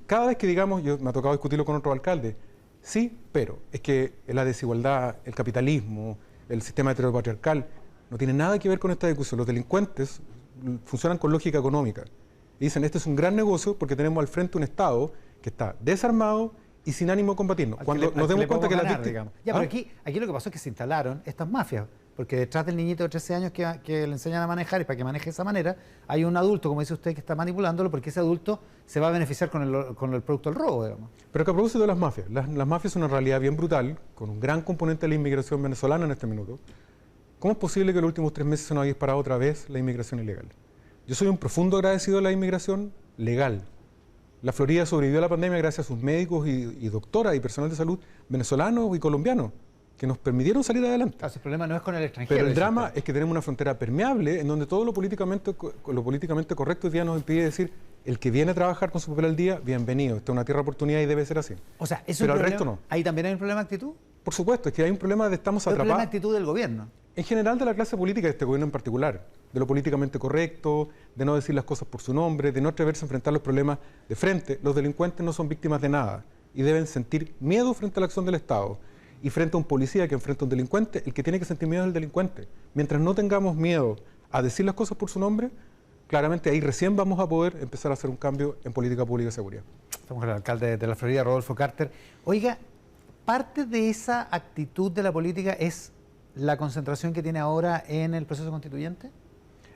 Cada vez que digamos, me ha tocado discutirlo con otro alcalde, sí, pero es que la desigualdad, el capitalismo, el sistema heteropatriarcal, no tiene nada que ver con esta discusión. Los delincuentes funcionan con lógica económica. Y dicen, este es un gran negocio porque tenemos al frente un Estado que está desarmado y sin ánimo de combatirnos. Cuando nos demos cuenta que las víctimas... Ya, pero aquí lo que pasó es que se instalaron estas mafias, porque detrás del niñito de 13 años que le enseñan a manejar y para que maneje de esa manera, hay un adulto, como dice usted, que está manipulándolo porque ese adulto se va a beneficiar con el producto del robo, digamos. Pero que a propósito de las mafias, las mafias son una realidad bien brutal, con un gran componente de la inmigración venezolana en este minuto. ¿Cómo es posible que en los últimos 3 meses se nos haya disparado otra vez la inmigración ilegal? Yo soy un profundo agradecido de la inmigración legal. La Florida sobrevivió a la pandemia gracias a sus médicos y doctoras y personal de salud venezolanos y colombianos que nos permitieron salir adelante. Claro, el problema no es con el extranjero. Pero el drama es que tenemos una frontera permeable en donde todo lo políticamente correcto hoy día nos impide decir el que viene a trabajar con su papel al día, bienvenido. Esta es una tierra de oportunidad y debe ser así. O sea, pero al resto no. ¿Ahí también hay un problema de actitud? Por supuesto, es que hay un problema de estamos atrapados. ¿Es un problema de actitud del gobierno? En general de la clase política de este gobierno en particular, de lo políticamente correcto, de no decir las cosas por su nombre, de no atreverse a enfrentar los problemas de frente. Los delincuentes no son víctimas de nada y deben sentir miedo frente a la acción del Estado. Y frente a un policía que enfrenta a un delincuente, el que tiene que sentir miedo es el delincuente. Mientras no tengamos miedo a decir las cosas por su nombre, claramente ahí recién vamos a poder empezar a hacer un cambio en política pública de seguridad. Estamos con el alcalde de la Florida, Rodolfo Carter. Oiga, parte de esa actitud de la política es la concentración que tiene ahora en el proceso constituyente.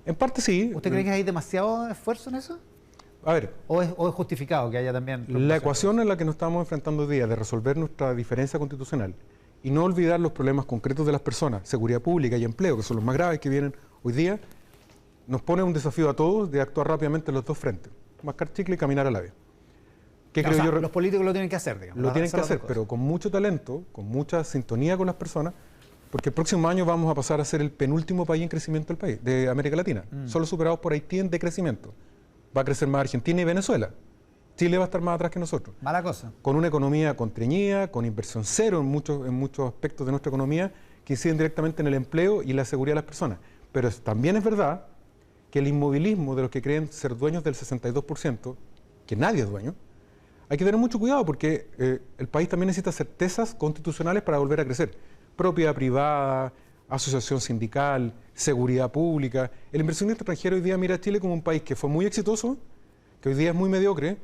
En parte sí. ¿Usted cree que hay demasiado esfuerzo en eso? A ver, ¿O es justificado que haya también? la ecuación en la que nos estamos enfrentando hoy día de resolver nuestra diferencia constitucional y no olvidar los problemas concretos de las personas, seguridad pública y empleo, que son los más graves que vienen hoy día, nos pone un desafío a todos de actuar rápidamente en los dos frentes, mascar chicle y caminar a la vez. ¿Qué creo yo? Los políticos lo tienen que hacer, digamos. Lo tienen que hacer, pero con mucho talento, con mucha sintonía con las personas, porque el próximo año vamos a pasar a ser el penúltimo país en crecimiento del país, de América Latina, solo superados por Haití en decrecimiento. Va a crecer más Argentina y Venezuela. Chile va a estar más atrás que nosotros. Mala cosa. Con una economía contrañida, con inversión cero en muchos aspectos de nuestra economía que inciden directamente en el empleo y la seguridad de las personas. Pero también es verdad que el inmovilismo de los que creen ser dueños del 62%, que nadie es dueño, hay que tener mucho cuidado porque el país también necesita certezas constitucionales para volver a crecer. Propiedad privada, asociación sindical, seguridad pública. El inversionista extranjero hoy día mira a Chile como un país que fue muy exitoso, que hoy día es muy mediocre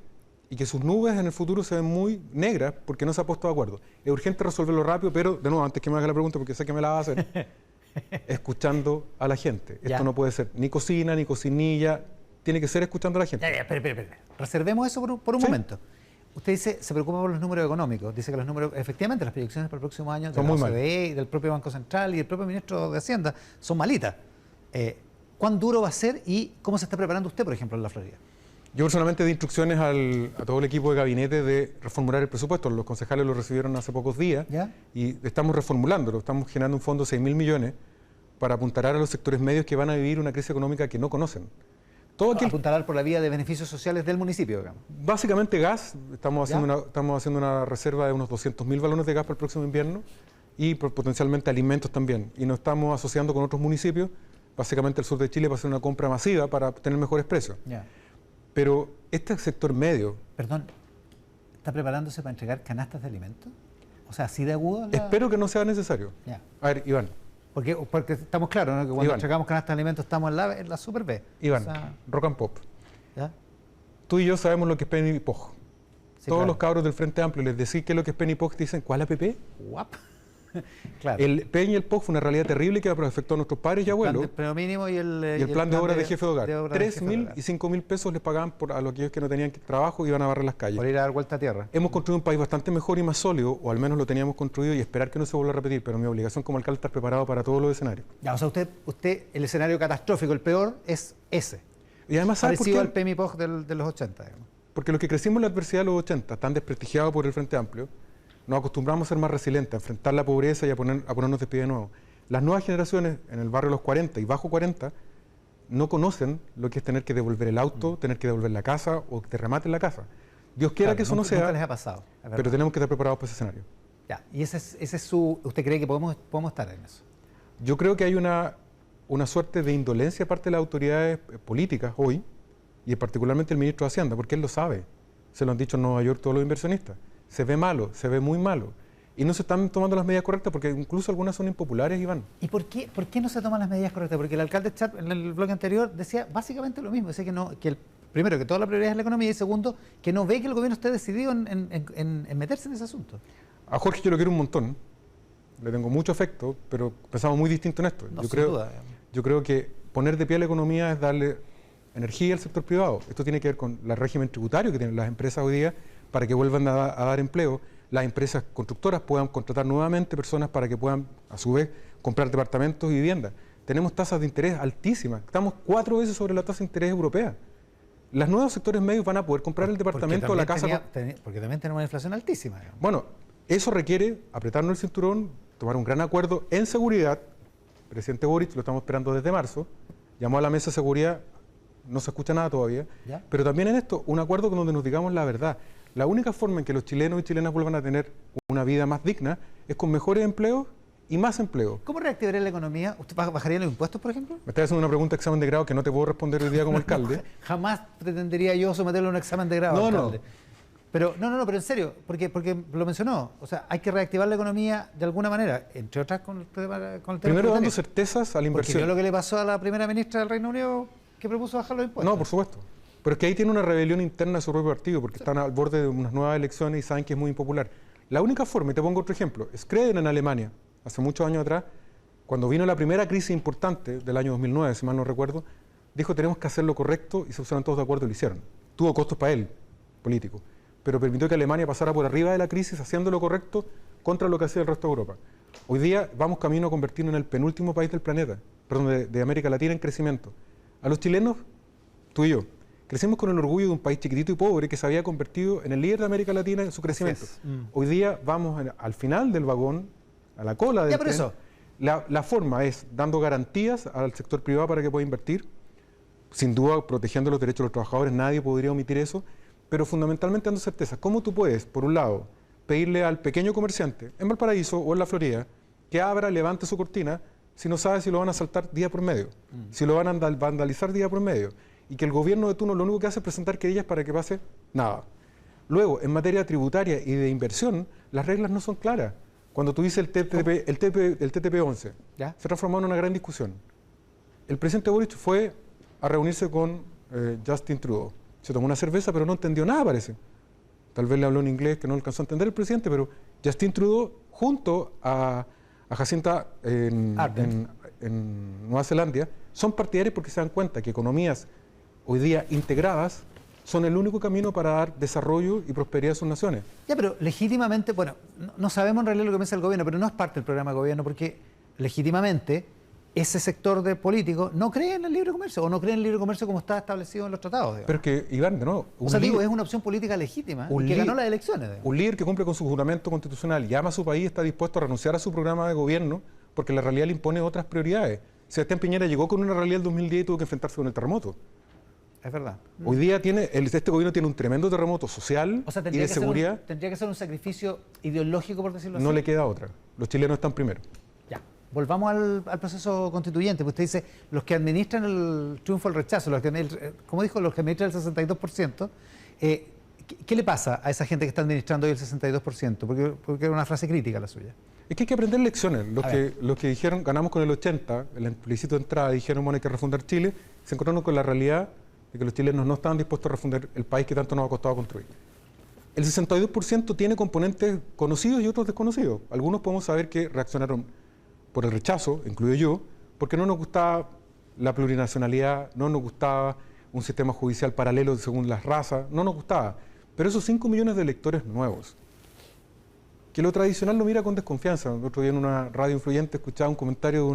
y que sus nubes en el futuro se ven muy negras porque no se ha puesto de acuerdo. Es urgente resolverlo rápido, pero de nuevo, antes que me haga la pregunta, porque sé que me la va a hacer, escuchando a la gente. Ya. Esto no puede ser ni cocina, ni cocinilla, tiene que ser escuchando a la gente. Espera. Reservemos eso por un Sí. momento. Usted dice, se preocupa por los números económicos. Dice que los números, efectivamente, las proyecciones para el próximo año de Son la muy OCDE y del propio Banco Central y del propio ministro de Hacienda son malitas. ¿Cuán duro va a ser y cómo se está preparando usted, por ejemplo, en la Florida? Yo personalmente di instrucciones a todo el equipo de gabinete de reformular el presupuesto. Los concejales lo recibieron hace pocos días. ¿Ya? Y estamos reformulándolo. Estamos generando un fondo de 6.000 millones para apuntalar a los sectores medios que van a vivir una crisis económica que no conocen. Todo aquel, Apuntalar por la vía de beneficios sociales del municipio, digamos. básicamente gas. Estamos haciendo una reserva de unos 200.000 balones de gas para el próximo invierno y potencialmente alimentos también. Y nos estamos asociando con otros municipios, básicamente el sur de Chile, para hacer una compra masiva para obtener mejores precios. Ya. Pero este sector medio, Perdón, ¿está preparándose para entregar canastas de alimentos? O sea, ¿así de agudo? espero que no sea necesario. Ya. A ver, Iván. Porque estamos claros, ¿no? Que cuando Iván. entregamos canastas de alimentos estamos en la Super B. Iván, O sea, rock and pop. ¿ya? Tú y yo sabemos lo que es Penny Pog. Sí, Todos claro. los cabros del Frente Amplio les decís qué es lo que es Penny Pog, te dicen, ¿cuál es APP? Guap. Claro. El PEN y el POG fue una realidad terrible que afectó a nuestros padres y El plan abuelos. del premio mínimo y el Y el plan de obra de jefe de hogar. de obra de jefe de 3.000 hogar. y 5.000 pesos les pagaban a los que no tenían trabajo y iban a barrer las calles. Por ir a dar vuelta a tierra. Hemos construido un país bastante mejor y más sólido, o al menos lo teníamos construido, y esperar que no se vuelva a repetir, pero mi obligación como alcalde es estar preparado para todos los escenarios. Ya, o sea, usted, el escenario catastrófico, el peor, es ese. Y además, ¿sabes por Parecido qué? al PMIPOG de los 80, digamos. Porque los que crecimos en la adversidad de los 80, tan desprestigiados por el Frente Amplio, nos acostumbramos a ser más resilientes, a enfrentar la pobreza y a ponernos de pie de nuevo. Las nuevas generaciones en el barrio de los 40 y bajo 40 no conocen lo que es tener que devolver el auto, tener que devolver la casa o que te rematen la casa. Dios quiera Claro, que eso no nunca les sea, ha pasado. es verdad. pero tenemos que estar preparados para ese escenario. Ya, y ese es su... ¿Usted cree que podemos estar en eso? Yo creo que hay una suerte de indolencia parte de las autoridades políticas hoy, y particularmente el ministro de Hacienda, porque él lo sabe. Se lo han dicho en Nueva York todos los inversionistas. Se ve malo, se ve muy malo. Y no se están tomando las medidas correctas porque incluso algunas son impopulares, Iván. ¿Y por qué no se toman las medidas correctas? Porque el alcalde Sharp en el bloque anterior decía básicamente lo mismo. Decía primero, que toda la prioridad es la economía y segundo, que no ve que el gobierno esté decidido en meterse en ese asunto. A Jorge yo lo quiero un montón. Le tengo mucho afecto, pero pensamos muy distinto en esto. No, yo, sin duda, digamos. yo creo que poner de pie a la economía es darle energía al sector privado. Esto tiene que ver con el régimen tributario que tienen las empresas hoy día para que vuelvan a dar empleo. Las empresas constructoras puedan contratar nuevamente personas para que puedan, a su vez, comprar departamentos y viviendas. Tenemos tasas de interés altísimas. Estamos 4 veces sobre la tasa de interés europea. Los nuevos sectores medios van a poder comprar el departamento o la casa. Porque también tenemos una inflación altísima. Digamos. Bueno, eso requiere apretarnos el cinturón, tomar un gran acuerdo en seguridad. El presidente Boric, lo estamos esperando desde marzo, llamó a la mesa de seguridad, no se escucha nada todavía, ¿Ya? pero también en esto, un acuerdo donde nos digamos la verdad. La única forma en que los chilenos y chilenas vuelvan a tener una vida más digna es con mejores empleos y más empleo. ¿Cómo reactivaría la economía? ¿Usted bajaría los impuestos, por ejemplo? Me está haciendo una pregunta de examen de grado que no te puedo responder hoy día como alcalde. Jamás pretendería yo someterlo a un examen de grado, alcalde. Pero pero en serio, porque lo mencionó. O sea, hay que reactivar la economía de alguna manera, entre otras con el tema Primero dando certezas a la inversión. Porque vio lo que le pasó a la primera ministra del Reino Unido que propuso bajar los impuestos. No, por supuesto. Pero es que ahí tiene una rebelión interna de su propio partido, porque están al borde de unas nuevas elecciones y saben que es muy impopular. La única forma, y te pongo otro ejemplo, Schröder en Alemania, hace muchos años atrás, cuando vino la primera crisis importante del año 2009, si mal no recuerdo, dijo tenemos que hacer lo correcto y se pusieron todos de acuerdo y lo hicieron. Tuvo costos para él, político, pero permitió que Alemania pasara por arriba de la crisis haciendo lo correcto contra lo que hacía el resto de Europa. Hoy día vamos camino a convertirnos en el penúltimo país del planeta, perdón, de América Latina en crecimiento. A los chilenos, tú y yo, crecimos con el orgullo de un país chiquitito y pobre que se había convertido en el líder de América Latina en su crecimiento. Hoy día vamos al final del vagón, a la cola del tren. Eso. La forma es dando garantías al sector privado para que pueda invertir, sin duda protegiendo los derechos de los trabajadores, nadie podría omitir eso, pero fundamentalmente dando certeza. ¿Cómo tú puedes, por un lado, pedirle al pequeño comerciante en Valparaíso o en la Florida que abra, levante su cortina, si no sabe si lo van a asaltar día por medio, si lo van a vandalizar día por medio, y que el gobierno de turno lo único que hace es presentar querellas para que pase nada? Luego, en materia tributaria y de inversión, las reglas no son claras. Cuando tú dices el TTP-11, ¿Ya? se transformó en una gran discusión. El presidente Boric fue a reunirse con Justin Trudeau. Se tomó una cerveza, pero no entendió nada, parece. Tal vez le habló en inglés que no alcanzó a entender el presidente, pero Justin Trudeau, junto a Jacinta en Nueva Zelanda, son partidarios porque se dan cuenta que economías hoy día integradas son el único camino para dar desarrollo y prosperidad a sus naciones. Ya, pero legítimamente, bueno, no sabemos en realidad lo que piensa el gobierno, pero no es parte del programa de gobierno porque legítimamente ese sector de políticos no cree en el libre comercio o no cree en el libre comercio como está establecido en los tratados. Digamos. Pero es que, Iván, de nuevo... O sea, digo, es una opción política legítima y que ganó las elecciones. Digamos. Un líder que cumple con su juramento constitucional y ama a su país está dispuesto a renunciar a su programa de gobierno porque la realidad le impone otras prioridades. Sebastián Piñera llegó con una realidad en 2010 y tuvo que enfrentarse con el terremoto. Es verdad. Hoy día este gobierno tiene un tremendo terremoto social y de seguridad. Tendría que ser un sacrificio ideológico, por decirlo así. No le queda otra. Los chilenos están primero. Ya. Volvamos al proceso constituyente. Usted dice, los que administran el triunfo al rechazo, como dijo, los que administran el 62%, ¿qué le pasa a esa gente que está administrando hoy el 62%? Porque era una frase crítica la suya. Es que hay que aprender lecciones. Los que dijeron, ganamos con el 80%, el plebiscito de entrada, dijeron, bueno, hay que refundar Chile, se encontraron con la realidad de que los chilenos no estaban dispuestos a refundar el país que tanto nos ha costado construir. El 62% tiene componentes conocidos y otros desconocidos. Algunos podemos saber que reaccionaron por el rechazo, incluido yo, porque no nos gustaba la plurinacionalidad, no nos gustaba un sistema judicial paralelo según las razas, no nos gustaba. Pero esos 5 millones de electores nuevos, que lo tradicional lo mira con desconfianza. El otro día en una radio influyente escuchaba un comentario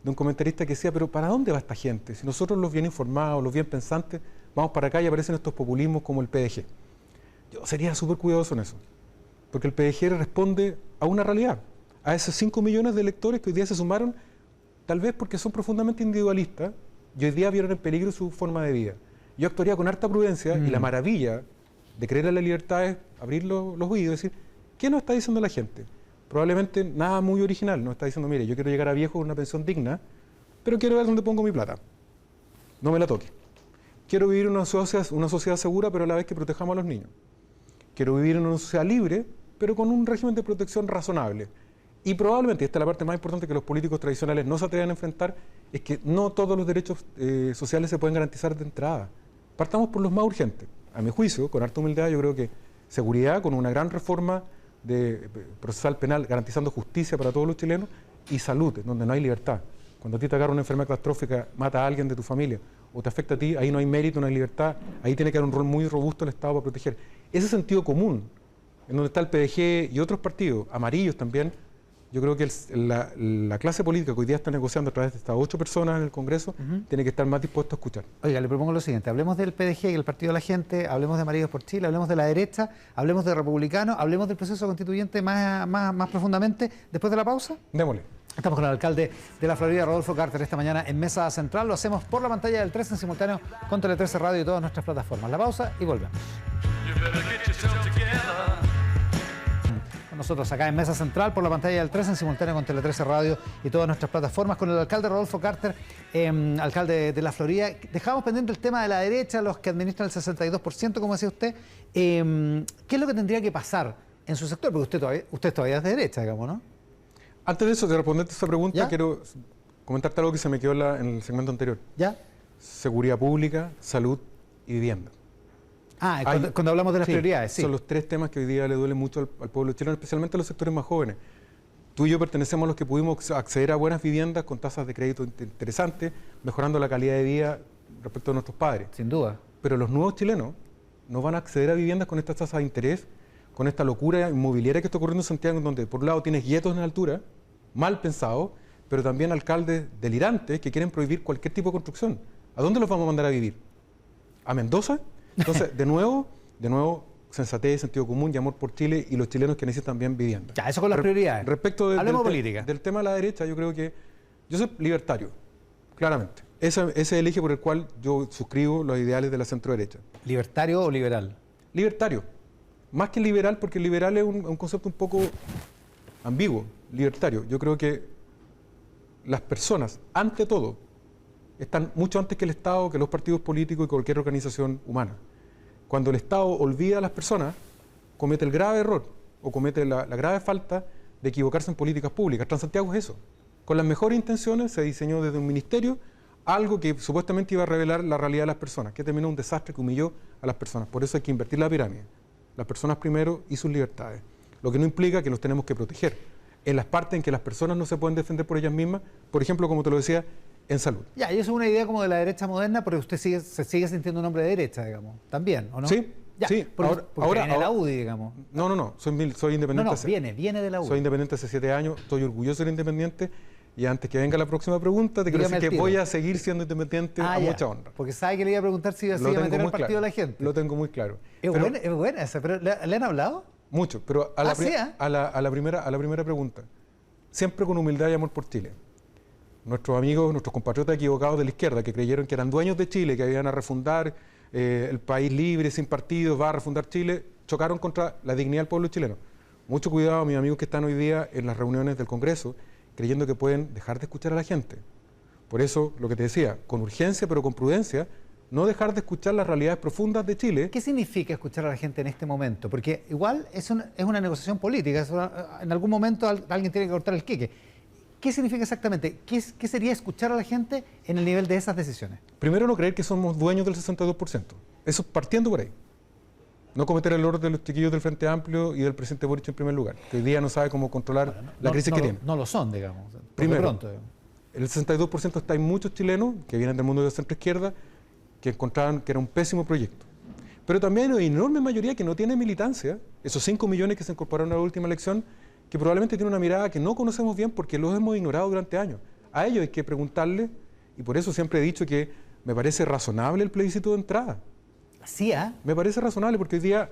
de un comentarista que decía, pero ¿para dónde va esta gente? Si nosotros los bien informados, los bien pensantes, vamos para acá y aparecen estos populismos como el PDG. Yo sería súper cuidadoso en eso, porque el PDG responde a una realidad, a esos 5 millones de electores que hoy día se sumaron, tal vez porque son profundamente individualistas y hoy día vieron en peligro su forma de vida. Yo actuaría con harta prudencia y la maravilla de creer en la libertad es abrir los oídos y decir, ¿qué nos está diciendo la gente? Probablemente nada muy original, nos está diciendo, mire, yo quiero llegar a viejo con una pensión digna, pero quiero ver dónde pongo mi plata. No me la toque. Quiero vivir en una sociedad segura, pero a la vez que protejamos a los niños. Quiero vivir en una sociedad libre, pero con un régimen de protección razonable. Y probablemente, y esta es la parte más importante que los políticos tradicionales no se atreven a enfrentar, es que no todos los derechos sociales se pueden garantizar de entrada. Partamos por los más urgentes. A mi juicio, con harta humildad, yo creo que seguridad, con una gran reforma de procesal penal garantizando justicia para todos los chilenos, y salud, donde no hay libertad. Cuando a ti te agarra una enfermedad catastrófica, mata a alguien de tu familia, o te afecta a ti, ahí no hay mérito, no hay libertad, ahí tiene que haber un rol muy robusto el Estado para proteger. Ese sentido común, en donde está el PDG y otros partidos, amarillos también, yo creo que la clase política que hoy día está negociando a través de estas 8 personas en el Congreso, tiene que estar más dispuesto a escuchar. Oiga, le propongo lo siguiente, hablemos del PDG y el Partido de la Gente, hablemos de Amarillos por Chile, hablemos de la derecha, hablemos de republicanos, hablemos del proceso constituyente más profundamente, después de la pausa. Démosle. Estamos con el alcalde de la Florida, Rodolfo Carter, esta mañana en Mesa Central. Lo hacemos por la pantalla del 13 en simultáneo con Tele 13 Radio y todas nuestras plataformas. La pausa y volvemos. nosotros acá en Mesa Central por la pantalla del 13 en simultáneo con Tele 13 Radio y todas nuestras plataformas con el alcalde Rodolfo Carter, alcalde de La Florida. Dejamos pendiente el tema de la derecha, los que administran el 62%, como decía usted. ¿Qué es lo que tendría que pasar en su sector? Porque usted todavía es de derecha, digamos, ¿no? Antes de eso, de responderte esa pregunta, ¿Ya? quiero comentarte algo que se me quedó en el segmento anterior. ¿Ya? Seguridad pública, salud y vivienda. Cuando hablamos de las prioridades, sí. Son los tres temas que hoy día le duelen mucho al pueblo chileno, especialmente a los sectores más jóvenes. Tú y yo pertenecemos a los que pudimos acceder a buenas viviendas con tasas de crédito interesantes, mejorando la calidad de vida respecto a nuestros padres. Sin duda. Pero los nuevos chilenos no van a acceder a viviendas con estas tasas de interés, con esta locura inmobiliaria que está ocurriendo en Santiago, en donde por un lado tienes guetos en altura, mal pensados, pero también alcaldes delirantes que quieren prohibir cualquier tipo de construcción. ¿A dónde los vamos a mandar a vivir? ¿A Mendoza? Entonces, de nuevo, sensatez, sentido común y amor por Chile y los chilenos que necesitan bien vivienda. Ya, eso con las prioridades. Respecto política. Del tema de la derecha, yo creo que yo soy libertario, claramente. Ese es el eje por el cual yo suscribo los ideales de la centro-derecha. ¿Libertario o liberal? Libertario. Más que liberal, porque liberal es un concepto un poco ambiguo. Libertario. Yo creo que las personas, ante todo, están mucho antes que el Estado, que los partidos políticos y cualquier organización humana. Cuando el Estado olvida a las personas, comete el grave error o comete la grave falta de equivocarse en políticas públicas. Transantiago es eso. Con las mejores intenciones se diseñó desde un ministerio algo que supuestamente iba a revelar la realidad de las personas, que terminó un desastre que humilló a las personas. Por eso hay que invertir la pirámide. Las personas primero y sus libertades. Lo que no implica que los tenemos que proteger. En las partes en que las personas no se pueden defender por ellas mismas, por ejemplo, como te lo decía, en salud. Ya, y eso es una idea como de la derecha moderna, porque usted se sigue sintiendo un hombre de derecha, digamos, también, ¿o no? Sí, ya, sí. Porque viene de la UDI, digamos. No, soy independiente. Viene de la UDI. Soy independiente hace 7 años, estoy orgulloso de ser independiente, y antes que venga la próxima pregunta, te quiero decir que voy a seguir siendo independiente a mucha honra. Porque sabe que le iba a preguntar si iba a meter al partido de la gente. Lo tengo muy claro. Es buena esa, pero ¿le han hablado? Mucho, pero a la primera pregunta, siempre con humildad y amor por Chile. Nuestros amigos, nuestros compatriotas equivocados de la izquierda, que creyeron que eran dueños de Chile, que iban a refundar el país libre, sin partidos, va a refundar Chile, chocaron contra la dignidad del pueblo chileno. Mucho cuidado, mis amigos que están hoy día en las reuniones del Congreso, creyendo que pueden dejar de escuchar a la gente. Por eso, lo que te decía, con urgencia pero con prudencia, no dejar de escuchar las realidades profundas de Chile. ¿Qué significa escuchar a la gente en este momento? Porque igual es una negociación política, en algún momento alguien tiene que cortar el queque. ¿Qué significa exactamente? ¿Qué sería escuchar a la gente en el nivel de esas decisiones? Primero, no creer que somos dueños del 62%. Eso partiendo por ahí. No cometer el error de los chiquillos del Frente Amplio y del presidente Boric en primer lugar, que hoy día no sabe cómo controlar la crisis que tiene. No lo son, digamos. Primero, pronto, digamos. El 62% está en muchos chilenos que vienen del mundo de la centroizquierda que encontraban que era un pésimo proyecto. Pero también hay una enorme mayoría que no tiene militancia, esos 5 millones que se incorporaron a la última elección, que probablemente tienen una mirada que no conocemos bien porque los hemos ignorado durante años. A ellos hay que preguntarle, y por eso siempre he dicho que me parece razonable el plebiscito de entrada. ¿Sí, Me parece razonable porque hoy día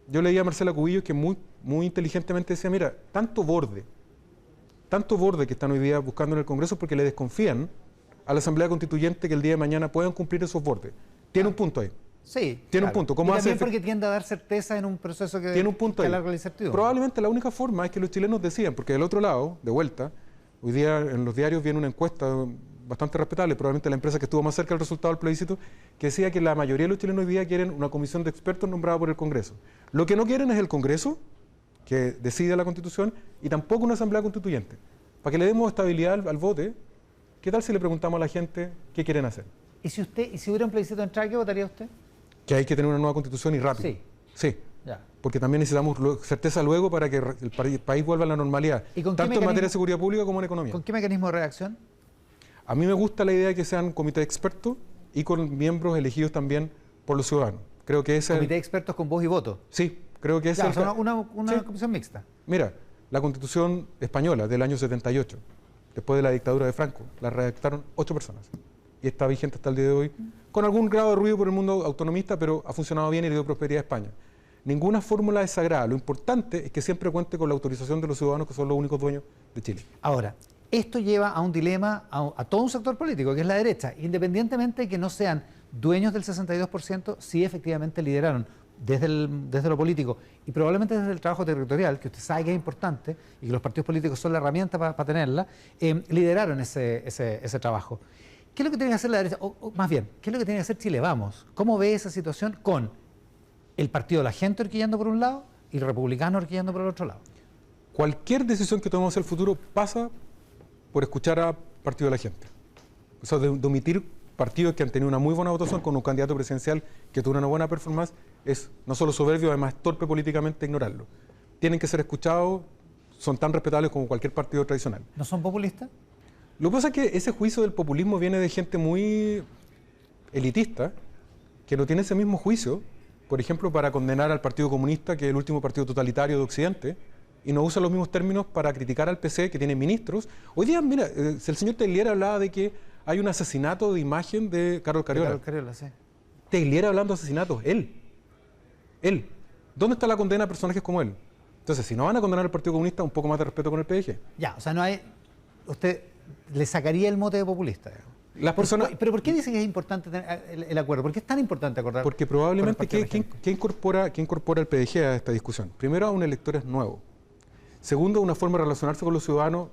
yo leía a Marcela Cubillos que muy inteligentemente decía, mira, tanto borde que están hoy día buscando en el Congreso porque le desconfían a la Asamblea Constituyente que el día de mañana puedan cumplir esos bordes. Tiene un punto ahí. Sí. Tiene un punto. ¿Cómo y también porque tiende a dar certeza en un proceso que tiene un punto alarga la incertidumbre. Probablemente la única forma es que los chilenos decidan, porque del otro lado, de vuelta, hoy día en los diarios viene una encuesta bastante respetable, probablemente la empresa que estuvo más cerca del resultado del plebiscito, que decía que la mayoría de los chilenos hoy día quieren una comisión de expertos nombrada por el Congreso. Lo que no quieren es el Congreso, que decide la Constitución, y tampoco una Asamblea Constituyente. Para que le demos estabilidad al vote, ¿qué tal si le preguntamos a la gente qué quieren hacer? ¿Y si hubiera un plebiscito de entrada, qué votaría usted? Que hay que tener una nueva Constitución y rápido. Sí. Ya. Porque también necesitamos certeza luego para que el país vuelva a la normalidad, tanto en materia de seguridad pública como en economía. ¿Con qué mecanismo de redacción? A mí me gusta la idea de que sean comités de expertos y con miembros elegidos también por los ciudadanos. Creo que ese ¿Comité de expertos con voz y voto? Sí, creo que ese es una comisión mixta. Mira, la Constitución española del año 78, después de la dictadura de Franco, la redactaron 8 personas. Y está vigente hasta el día de hoy, con algún grado de ruido por el mundo autonomista, pero ha funcionado bien y le dio prosperidad a España. Ninguna fórmula es sagrada. Lo importante es que siempre cuente con la autorización de los ciudadanos, que son los únicos dueños de Chile. Ahora, esto lleva a un dilema a todo un sector político, que es la derecha. Independientemente de que no sean dueños del 62%, sí efectivamente lideraron desde lo político y probablemente desde el trabajo territorial, que usted sabe que es importante y que los partidos políticos son la herramienta para tenerla, lideraron ese trabajo. ¿Qué es lo que tiene que hacer la derecha? O más bien, ¿qué es lo que tiene que hacer Chile Vamos? ¿Cómo ve esa situación con el partido de la gente horquillando por un lado y el republicano horquillando por el otro lado? Cualquier decisión que tomemos hacia el futuro pasa por escuchar a partido de la gente. O sea, de omitir partidos que han tenido una muy buena votación con un candidato presidencial que tuvo una buena performance es no solo soberbio, además torpe políticamente ignorarlo. Tienen que ser escuchados, son tan respetables como cualquier partido tradicional. ¿No son populistas? Lo que pasa es que ese juicio del populismo viene de gente muy elitista, que no tiene ese mismo juicio, por ejemplo, para condenar al Partido Comunista, que es el último partido totalitario de Occidente, y no usa los mismos términos para criticar al PC, que tiene ministros. Hoy día, mira, el señor Tegliera hablaba de que hay un asesinato de imagen de Carlos Cariola. Carlos Cariola, sí. Tegliera hablando de asesinatos, él. ¿Dónde está la condena a personajes como él? Entonces, si no van a condenar al Partido Comunista, un poco más de respeto con el PDG. Ya, o sea, no hay... Usted le sacaría el mote de populista. Las personas... ¿Pero por qué dice que es importante tener el acuerdo? ¿Por qué es tan importante acordar? Porque probablemente, ¿qué incorpora el PDG a esta discusión? Primero, a un elector es nuevo. Segundo, una forma de relacionarse con los ciudadanos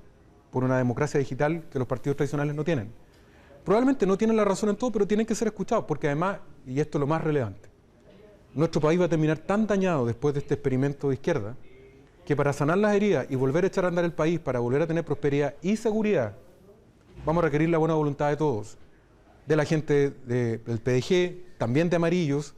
por una democracia digital que los partidos tradicionales no tienen. Probablemente no tienen la razón en todo, pero tienen que ser escuchados, porque además, y esto es lo más relevante, nuestro país va a terminar tan dañado después de este experimento de izquierda, que para sanar las heridas y volver a echar a andar el país, para volver a tener prosperidad y seguridad, vamos a requerir la buena voluntad de todos, de la gente del PDG, también de amarillos,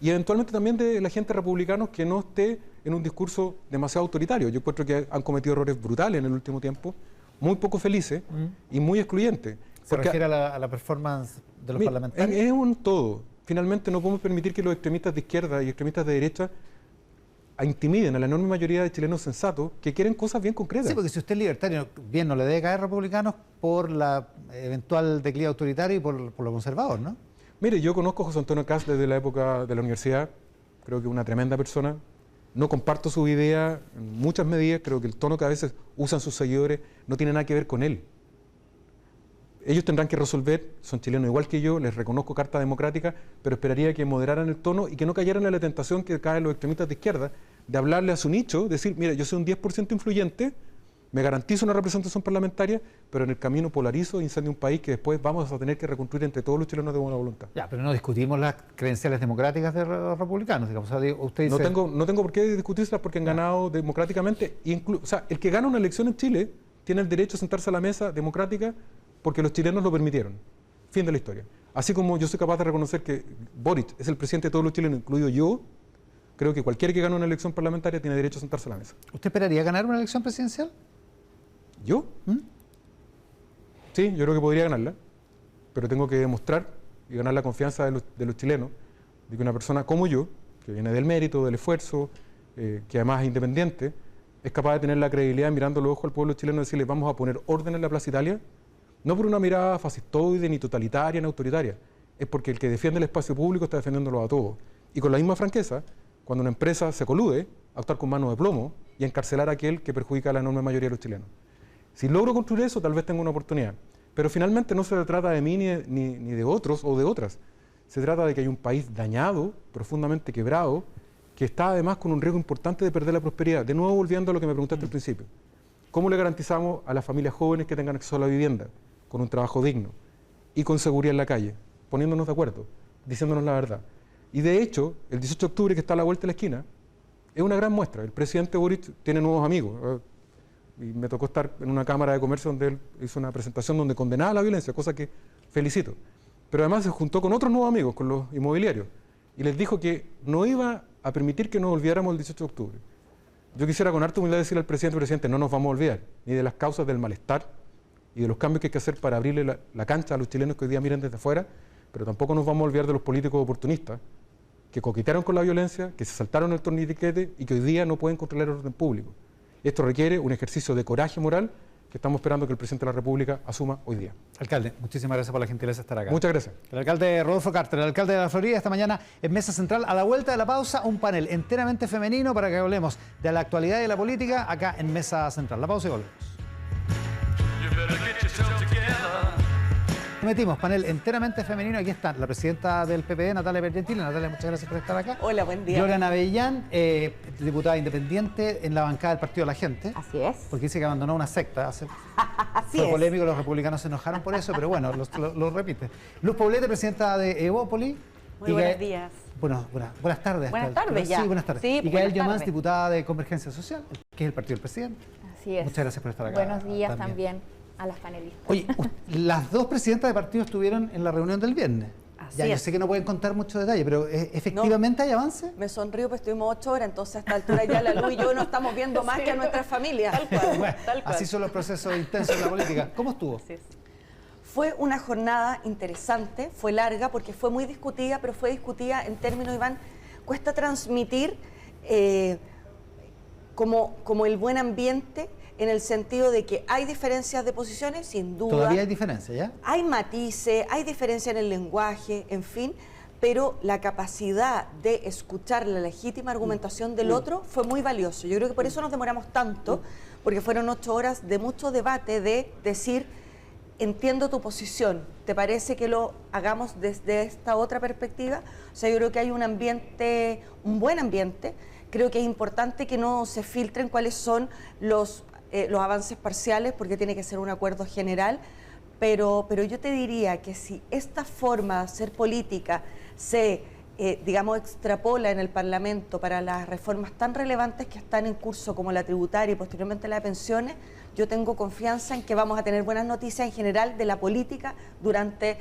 y eventualmente también de la gente republicana que no esté en un discurso demasiado autoritario. Yo encuentro que han cometido errores brutales en el último tiempo, muy poco felices y muy excluyentes. ¿Se refiere a la performance de los parlamentarios? Es un todo. Finalmente no podemos permitir que los extremistas de izquierda y extremistas de derecha intimiden a la enorme mayoría de chilenos sensatos que quieren cosas bien concretas. Sí, porque si usted es libertario, bien no le debe caer republicanos por la eventual declive autoritario y por lo conservador, ¿no? Mire, yo conozco a José Antonio Cast desde la época de la universidad, creo que es una tremenda persona. No comparto su idea en muchas medidas, creo que el tono que a veces usan sus seguidores no tiene nada que ver con él. Ellos tendrán que resolver, son chilenos igual que yo, les reconozco carta democrática, pero esperaría que moderaran el tono y que no cayeran en la tentación que caen los extremistas de izquierda, de hablarle a su nicho, decir, mira, yo soy un 10% influyente, me garantizo una representación parlamentaria, pero en el camino polarizo e incendio un país que después vamos a tener que reconstruir entre todos los chilenos de buena voluntad. Ya, pero no discutimos las credenciales democráticas de los republicanos, digamos. O sea, usted dice... No tengo por qué discutirlas porque han ganado democráticamente. O sea, el que gana una elección en Chile tiene el derecho a sentarse a la mesa democrática porque los chilenos lo permitieron. Fin de la historia. Así como yo soy capaz de reconocer que Boric es el presidente de todos los chilenos, incluido yo, creo que cualquiera que gane una elección parlamentaria tiene derecho a sentarse a la mesa. ¿Usted esperaría ganar una elección presidencial? ¿Yo? Sí, yo creo que podría ganarla, pero tengo que demostrar y ganar la confianza de los chilenos, de que una persona como yo, que viene del mérito, del esfuerzo, que además es independiente, es capaz de tener la credibilidad mirando los ojos al pueblo chileno y decirle vamos a poner orden en la Plaza Italia, no por una mirada fascistoide, ni totalitaria, ni autoritaria, es porque el que defiende el espacio público está defendiéndolo a todos. Y con la misma franqueza, cuando una empresa se colude, actuar con mano de plomo y encarcelar a aquel que perjudica a la enorme mayoría de los chilenos. Si logro construir eso, tal vez tenga una oportunidad. Pero finalmente no se trata de mí ni de otros o de otras. Se trata de que hay un país dañado, profundamente quebrado, que está además con un riesgo importante de perder la prosperidad. De nuevo, volviendo a lo que me preguntaste al principio. ¿Cómo le garantizamos a las familias jóvenes que tengan acceso a la vivienda, con un trabajo digno y con seguridad en la calle? Poniéndonos de acuerdo, diciéndonos la verdad. Y de hecho, el 18 de octubre, que está a la vuelta de la esquina, es una gran muestra. El presidente Boric tiene nuevos amigos. Y me tocó estar en una cámara de comercio donde él hizo una presentación donde condenaba la violencia, cosa que felicito. Pero además se juntó con otros nuevos amigos, con los inmobiliarios, y les dijo que no iba a permitir que nos olvidáramos el 18 de octubre. Yo quisiera con harta humildad decirle al presidente, no nos vamos a olvidar, ni de las causas del malestar y de los cambios que hay que hacer para abrirle la cancha a los chilenos que hoy día miran desde afuera, pero tampoco nos vamos a olvidar de los políticos oportunistas que coquetearon con la violencia, que se saltaron el torniquete y que hoy día no pueden controlar el orden público. Esto requiere un ejercicio de coraje moral que estamos esperando que el presidente de la República asuma hoy día. Alcalde, muchísimas gracias por la gentileza de estar acá. Muchas gracias. El alcalde Rodolfo Carter, el alcalde de la Florida, esta mañana en Mesa Central. A la vuelta de la pausa, un panel enteramente femenino para que hablemos de la actualidad y de la política acá en Mesa Central. La pausa y volvemos. prometimos, panel enteramente femenino. Aquí están la presidenta del PPD, Natalia Pergentili. Natalia, muchas gracias por estar acá. Hola, buen día. Gloria Navellán, diputada independiente en la bancada del Partido de la Gente. Así es. Porque dice que abandonó una secta. Así Fue es. polémico, los republicanos se enojaron por eso, pero bueno, lo repite. Luz Poblete, presidenta de Evópoli. Muy buenos días. Bueno, buenas tardes. Buenas tardes ya. Sí, buenas tardes. Sí, y Gael buenas Yomans, tardes. diputada de Convergencia Social, que es el partido del presidente. Así es. Muchas gracias por estar acá. Buenos días también a las panelistas. Oye, las dos presidentas de partido estuvieron en la reunión del viernes. Así Ya, yo es. sé que no pueden contar mucho detalle, pero ¿efectivamente hay avance? Me sonrío, pues estuvimos 8 horas, entonces a esta altura ya la Luz y yo no estamos viendo más que a nuestras familias. Bueno, así son los procesos intensos de la política. ¿Cómo estuvo? Así es. Fue una jornada interesante, fue larga porque fue muy discutida, pero fue discutida en términos, Iván, cuesta transmitir como el buen ambiente en el sentido de que hay diferencias de posiciones, sin duda. Todavía hay diferencia, ¿ya? Hay matices, hay diferencia en el lenguaje, en fin, pero la capacidad de escuchar la legítima argumentación del otro fue muy valioso. Yo creo que por eso nos demoramos tanto, porque fueron 8 horas de mucho debate, de decir, entiendo tu posición, ¿te parece que lo hagamos desde esta otra perspectiva? O sea, yo creo que hay un ambiente, un buen ambiente. Creo que es importante que no se filtren cuáles son los avances parciales, porque tiene que ser un acuerdo general, pero yo te diría que si esta forma de hacer política se, digamos, extrapola en el Parlamento para las reformas tan relevantes que están en curso como la tributaria y posteriormente la de pensiones, yo tengo confianza en que vamos a tener buenas noticias en general de la política durante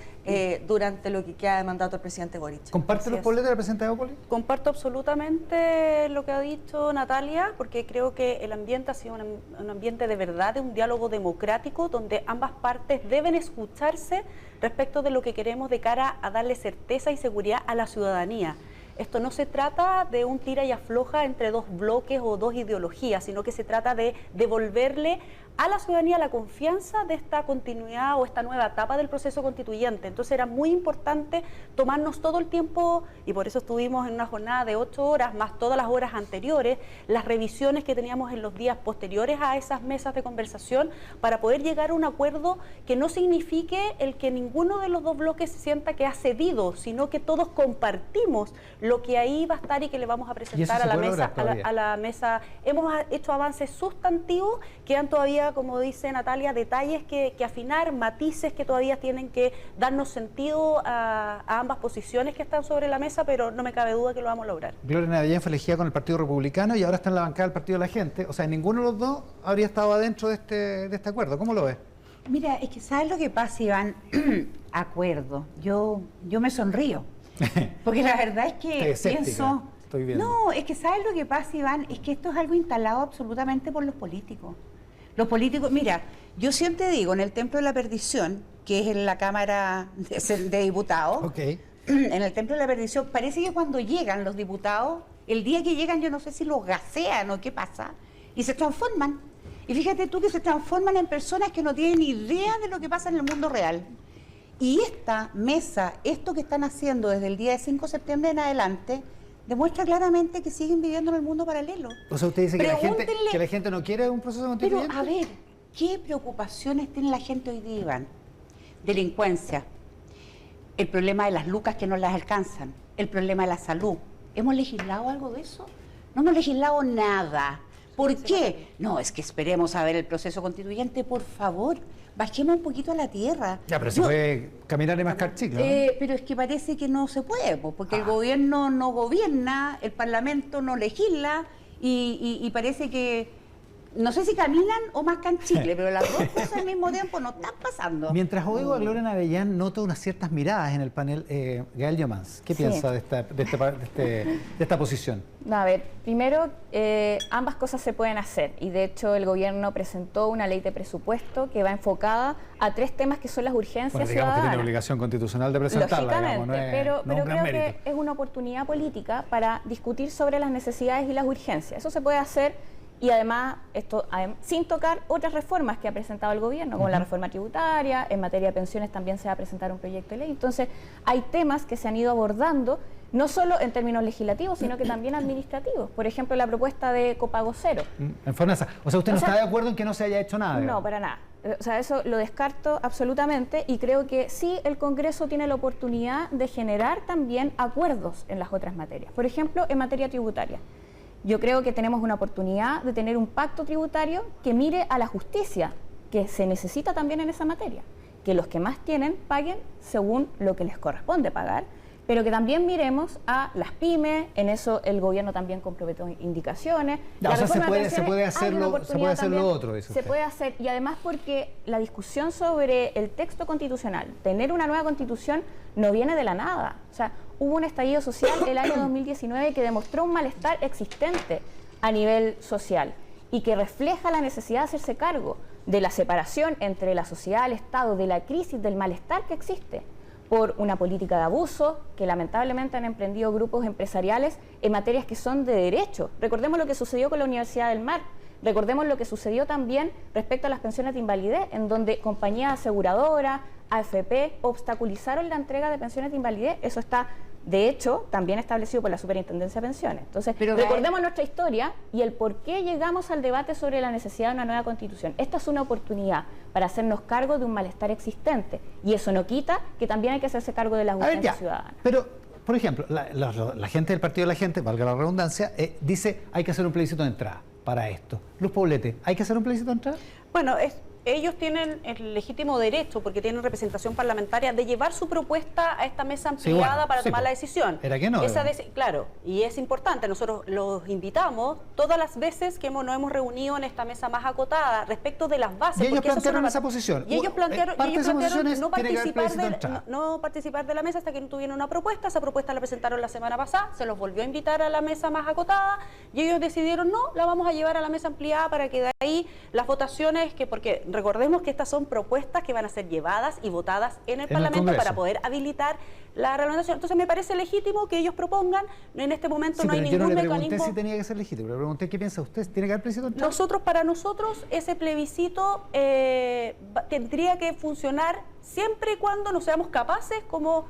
lo que queda de mandato del presidente Boric. ¿Comparte los Poblete de la presidenta de Evópoli? Comparto absolutamente lo que ha dicho Natalia, porque creo que el ambiente ha sido un ambiente de verdad, de un diálogo democrático, donde ambas partes deben escucharse respecto de lo que queremos de cara a darle certeza y seguridad a la ciudadanía. Esto no se trata de un tira y afloja entre dos bloques o dos ideologías, sino que se trata de devolverle a la ciudadanía la confianza de esta continuidad o esta nueva etapa del proceso constituyente. Entonces era muy importante tomarnos todo el tiempo, y por eso estuvimos en una jornada de 8 horas, más todas las horas anteriores, las revisiones que teníamos en los días posteriores a esas mesas de conversación, para poder llegar a un acuerdo que no signifique el que ninguno de los dos bloques se sienta que ha cedido, sino que todos compartimos lo que ahí va a estar y que le vamos a presentar a la mesa. Hemos hecho avances sustantivos, quedan todavía, como dice Natalia, detalles que afinar, matices que todavía tienen que darnos sentido a ambas posiciones que están sobre la mesa, pero no me cabe duda que lo vamos a lograr. Gloria Navellán fue elegida con el Partido Republicano y ahora está en la bancada del Partido de la Gente. O sea, ninguno de los dos habría estado adentro de este acuerdo. ¿Cómo lo ves? Mira, es que ¿sabes lo que pasa, Iván? Acuerdo. Yo me sonrío. Porque la verdad es que pienso... Estoy viendo. No, es que ¿sabes lo que pasa, Iván? Es que esto es algo instalado absolutamente por los políticos. Los políticos, mira, yo siempre digo, en el Templo de la Perdición, que es en la Cámara de Diputados, Okay. En el Templo de la Perdición, parece que cuando llegan los diputados, el día que llegan yo no sé si los gasean o qué pasa, y se transforman. Y fíjate tú que se transforman en personas que no tienen idea de lo que pasa en el mundo real. Y esta mesa, esto que están haciendo desde el día de 5 de septiembre en adelante, demuestra claramente que siguen viviendo en el mundo paralelo. O sea, usted dice que Pregúntenle, la gente no quiere un proceso constituyente. Pero, a ver, ¿qué preocupaciones tiene la gente hoy día, Iván? Delincuencia, el problema de las lucas que no las alcanzan, el problema de la salud. ¿Hemos legislado algo de eso? No hemos legislado nada. ¿Por qué? No, es que esperemos a ver el proceso constituyente, por favor. Bajemos un poquito a la tierra. Ya, pero se puede caminar y mascar chicle, ¿no? Pero es que parece que no se puede, porque el gobierno no gobierna, el Parlamento no legisla y parece que, no sé si caminan o mascan chicle, pero las dos cosas al mismo tiempo no están pasando. Mientras oigo a Gloria Navellán, noto unas ciertas miradas en el panel. Gael Yomans, ¿qué piensa de esta posición? A ver, primero, ambas cosas se pueden hacer y de hecho el gobierno presentó una ley de presupuesto que va enfocada a 3 temas que son las urgencias Bueno, digamos ciudadanas. que tiene obligación constitucional de presentarla, Lógicamente, digamos, no es, pero no es un gran creo mérito. que es una oportunidad política para discutir sobre las necesidades y las urgencias. Eso se puede hacer y además, sin tocar otras reformas que ha presentado el gobierno, como la reforma tributaria, en materia de pensiones también se va a presentar un proyecto de ley. Entonces, hay temas que se han ido abordando, no solo en términos legislativos, sino que también administrativos. Por ejemplo, la propuesta de copago cero. En FONASA. O sea, ¿usted no está de acuerdo en que no se haya hecho nada? No, digamos? para nada. O sea, eso lo descarto absolutamente y creo que sí el Congreso tiene la oportunidad de generar también acuerdos en las otras materias. Por ejemplo, en materia tributaria. Yo creo que tenemos una oportunidad de tener un pacto tributario que mire a la justicia, que se necesita también en esa materia. Que los que más tienen paguen según lo que les corresponde pagar, pero que también miremos a las pymes, en eso el gobierno también comprometió indicaciones. Ya, o sea, se puede hacer lo otro. Se puede hacer, y además porque la discusión sobre el texto constitucional, tener una nueva constitución, no viene de la nada. O sea, hubo un estallido social el año 2019 que demostró un malestar existente a nivel social y que refleja la necesidad de hacerse cargo de la separación entre la sociedad y el Estado, de la crisis, del malestar que existe por una política de abuso que lamentablemente han emprendido grupos empresariales en materias que son de derecho. Recordemos lo que sucedió con la Universidad del Mar, recordemos lo que sucedió también respecto a las pensiones de invalidez, en donde compañías aseguradoras, AFP, obstaculizaron la entrega de pensiones de invalidez. Eso está, de hecho, también establecido por la Superintendencia de Pensiones. Entonces, recordemos nuestra historia y el por qué llegamos al debate sobre la necesidad de una nueva Constitución. Esta es una oportunidad para hacernos cargo de un malestar existente y eso no quita que también hay que hacerse cargo de las urgencias ciudadanas. Pero, por ejemplo, la gente del Partido de la Gente, valga la redundancia, dice hay que hacer un plebiscito de entrada para esto. Luz Poblete, ¿hay que hacer un plebiscito de entrada? Bueno, ellos tienen el legítimo derecho, porque tienen representación parlamentaria, de llevar su propuesta a esta mesa ampliada para tomar la decisión. Era que no. Claro, y es importante. Nosotros los invitamos todas las veces que nos hemos reunido en esta mesa más acotada respecto de las bases. Y ellos plantearon esa posición. Y ellos plantearon no participar de la mesa hasta que no tuvieran una propuesta. Esa propuesta la presentaron la semana pasada, se los volvió a invitar a la mesa más acotada y ellos decidieron no, la vamos a llevar a la mesa ampliada para que de ahí las votaciones, porque recordemos que estas son propuestas que van a ser llevadas y votadas en el Parlamento para poder habilitar la reglamentación. Entonces me parece legítimo que ellos propongan, en este momento no hay ningún mecanismo. Yo no le pregunté si tenía que ser legítimo, le pregunté qué piensa usted, ¿tiene que haber plebiscito? Para nosotros ese plebiscito tendría que funcionar siempre y cuando no seamos capaces como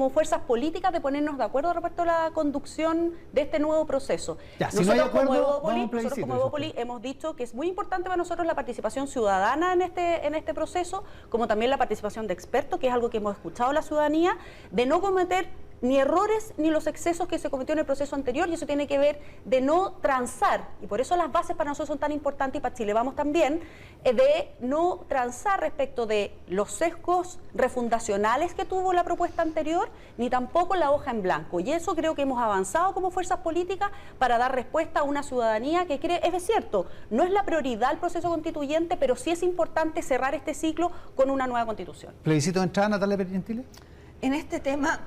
fuerzas políticas de ponernos de acuerdo respecto a la conducción de este nuevo proceso. Nosotros como Evópoli hemos dicho que es muy importante para nosotros la participación ciudadana en este proceso, como también la participación de expertos, que es algo que hemos escuchado a la ciudadanía, de no cometer ni errores ni los excesos que se cometió en el proceso anterior, y eso tiene que ver de no transar, y por eso las bases para nosotros son tan importantes, y para Chile Vamos también, de no transar respecto de los sesgos refundacionales que tuvo la propuesta anterior, ni tampoco la hoja en blanco, y eso creo que hemos avanzado como fuerzas políticas para dar respuesta a una ciudadanía que cree, es cierto, no es la prioridad el proceso constituyente, pero sí es importante cerrar este ciclo con una nueva constitución. ¿Plebiscito de entrada, Natalia Pergentile? En este tema,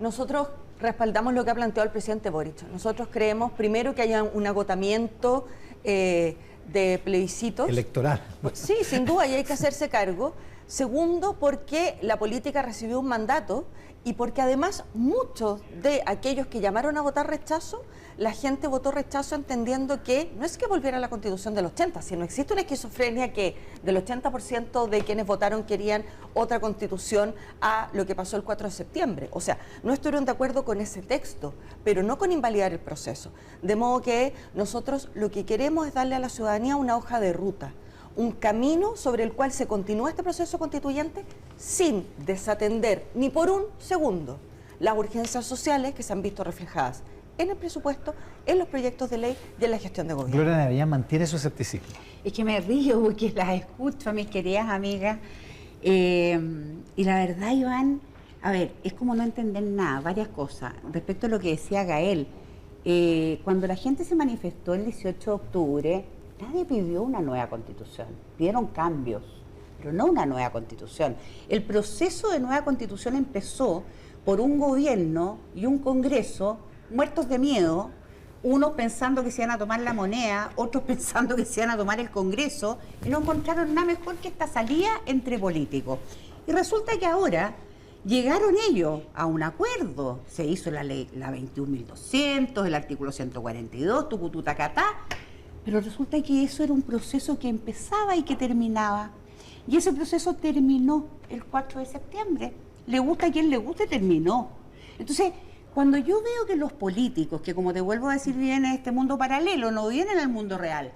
nosotros respaldamos lo que ha planteado el presidente Boric. Nosotros creemos, primero, que haya un agotamiento de plebiscitos. Electoral. Sí, sin duda, y hay que hacerse cargo. Segundo, porque la política recibió un mandato y porque además muchos de aquellos que llamaron a votar rechazo, la gente votó rechazo entendiendo que no es que volviera a la Constitución del 80, sino existe una esquizofrenia que del 80% de quienes votaron querían otra Constitución a lo que pasó el 4 de septiembre. O sea, no estuvieron de acuerdo con ese texto, pero no con invalidar el proceso. De modo que nosotros lo que queremos es darle a la ciudadanía una hoja de ruta, un camino sobre el cual se continúa este proceso constituyente sin desatender ni por un segundo las urgencias sociales que se han visto reflejadas en el presupuesto, en los proyectos de ley y en la gestión de gobierno. Gloria Navellán mantiene su escepticismo. Es que me río porque las escucho a mis queridas amigas y la verdad, Iván, a ver, es como no entender nada, varias cosas. Respecto a lo que decía Gael, cuando la gente se manifestó el 18 de octubre, nadie pidió una nueva constitución, pidieron cambios, pero no una nueva constitución. El proceso de nueva constitución empezó por un gobierno y un Congreso muertos de miedo, unos pensando que se iban a tomar la moneda, otros pensando que se iban a tomar el Congreso, y no encontraron nada mejor que esta salida entre políticos. Y resulta que ahora llegaron ellos a un acuerdo, se hizo la ley, la 21.200, el artículo 142, tucututacatá, pero resulta que eso era un proceso que empezaba y que terminaba. Y ese proceso terminó el 4 de septiembre. Le gusta a quien le guste, terminó. Entonces, cuando yo veo que los políticos, que como te vuelvo a decir, viven en este mundo paralelo, no vienen al mundo real,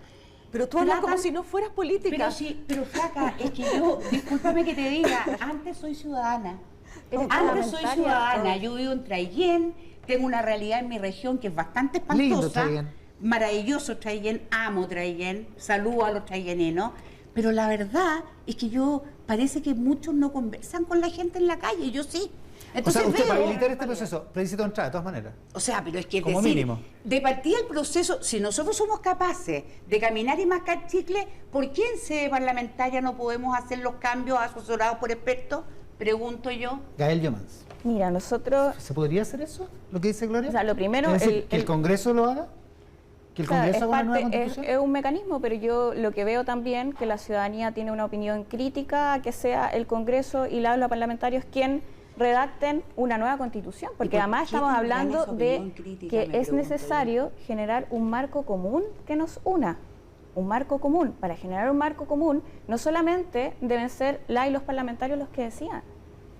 Pero tú hablas como si no fueras política. Pero flaca, es que yo, discúlpame que te diga, antes soy ciudadana. Yo vivo en Traillén, tengo una realidad en mi región que es bastante espantosa. Lindo Traillén. Maravilloso Traillén, amo Traillén, saludo a los traillenenos. Pero la verdad es que parece que muchos no conversan con la gente en la calle, yo sí. Entonces, usted para habilitar este proceso, plebiscito de entrada, de todas maneras. O sea, pero es que como mínimo. De partida el proceso, si nosotros somos capaces de caminar y mascar chicle, ¿por qué en sede parlamentaria no podemos hacer los cambios asesorados por expertos? Pregunto yo. Gael Yomans. Mira, nosotros... ¿Se podría hacer eso, lo que dice Gloria? O sea, lo primero... ¿Es decir, que el Congreso lo haga? ¿Que el Congreso haga una nueva Constitución? Es un mecanismo, pero yo lo que veo también que la ciudadanía tiene una opinión crítica a que sea el Congreso y los parlamentarios quien redacten una nueva Constitución, porque además estamos hablando de que es necesario generar un marco común que nos una. Un marco común. Para generar un marco común, no solamente deben ser y los parlamentarios los que decían,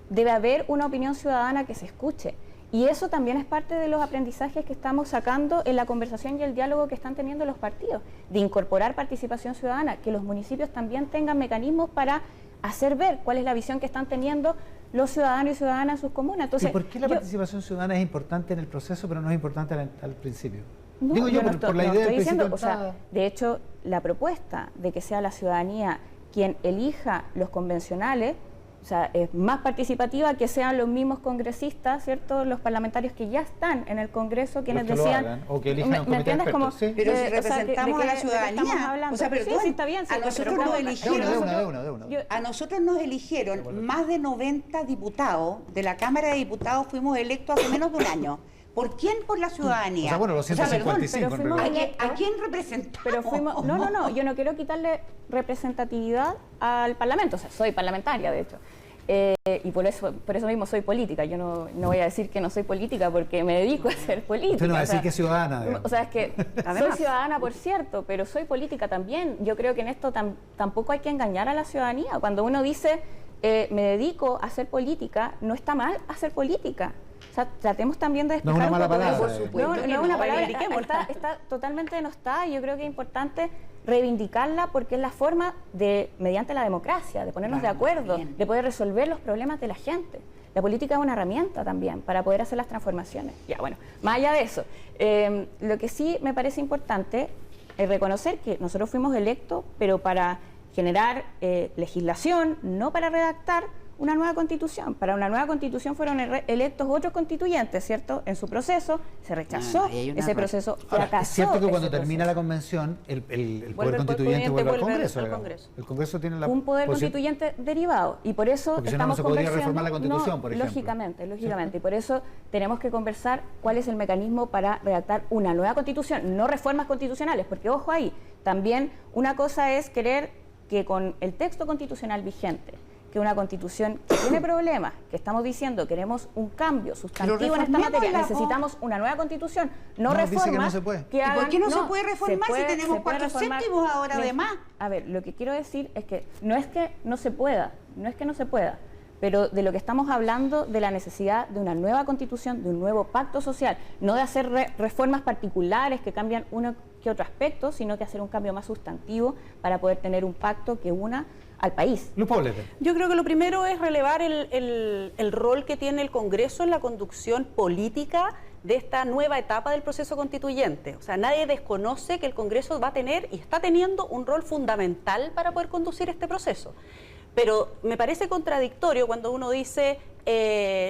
debe haber una opinión ciudadana que se escuche. Y eso también es parte de los aprendizajes que estamos sacando en la conversación y el diálogo que están teniendo los partidos, de incorporar participación ciudadana, que los municipios también tengan mecanismos para hacer ver cuál es la visión que están teniendo los ciudadanos y ciudadanas en sus comunas. Entonces, ¿y por qué la participación ciudadana es importante en el proceso, pero no es importante al principio? No, Digo yo, por la idea del diciendo, o sea, de hecho, la propuesta de que sea la ciudadanía quien elija los convencionales, o sea, es más participativa que sean los mismos congresistas, ¿cierto? Los parlamentarios que ya están en el Congreso, quienes decían... o que elijan un comité de expertos. Sí. Pero si representamos a la ciudadanía, o sea, perdón, sí, está bien. Sí, a nosotros nos eligieron... De a nosotros nos eligieron más de 90 diputados, de la Cámara de Diputados fuimos electos hace menos de un año. ¿Por quién? Por la ciudadanía. O sea, bueno, los 155 en realidad. ¿A quién representamos? Pero fuimos, no, yo no quiero quitarle representatividad al Parlamento, o sea, soy parlamentaria, de hecho. Y por eso mismo soy política. Yo no voy a decir que no soy política porque me dedico a ser política. Usted no va a decir que es ciudadana. Digamos. O sea, es que soy ciudadana, por cierto, pero soy política también. Yo creo que en esto tampoco hay que engañar a la ciudadanía. Cuando uno dice, me dedico a hacer política, no está mal hacer política. O sea, tratemos también de despejar no es una mala palabra, por supuesto. No es una palabra, está totalmente denostada y yo creo que es importante reivindicarla porque es la forma de, mediante la democracia, de ponernos de acuerdo, de poder resolver los problemas de la gente. La política es una herramienta también para poder hacer las transformaciones. Ya, bueno, más allá de eso, lo que sí me parece importante es reconocer que nosotros fuimos electos, pero para generar legislación, no para redactar una nueva constitución. Para una nueva constitución fueron electos otros constituyentes, ¿cierto? En su proceso se rechazó, ese proceso fracasó. Es cierto que cuando termina la convención, el poder constituyente vuelve al Congreso. El Congreso tiene un poder constituyente derivado y por eso porque estamos si no se podría reformar la constitución, por ejemplo. Lógicamente. Y por eso tenemos que conversar cuál es el mecanismo para redactar una nueva constitución, no reformas constitucionales, porque ojo ahí, también una cosa es querer que con el texto constitucional vigente, que una constitución que tiene problemas, que estamos diciendo queremos un cambio sustantivo en esta materia, necesitamos una nueva constitución, no reformas. Dice que no se puede. ¿Y por qué no se puede reformar si tenemos 4 séptimos ahora además? A ver, lo que quiero decir es que no es que no se pueda, pero de lo que estamos hablando de la necesidad de una nueva constitución, de un nuevo pacto social, no de hacer reformas particulares que cambian uno que otro aspecto, sino que hacer un cambio más sustantivo para poder tener un pacto que una al país. Yo creo que lo primero es relevar el rol que tiene el Congreso en la conducción política de esta nueva etapa del proceso constituyente. O sea, nadie desconoce que el Congreso va a tener y está teniendo un rol fundamental para poder conducir este proceso. Pero me parece contradictorio cuando uno dice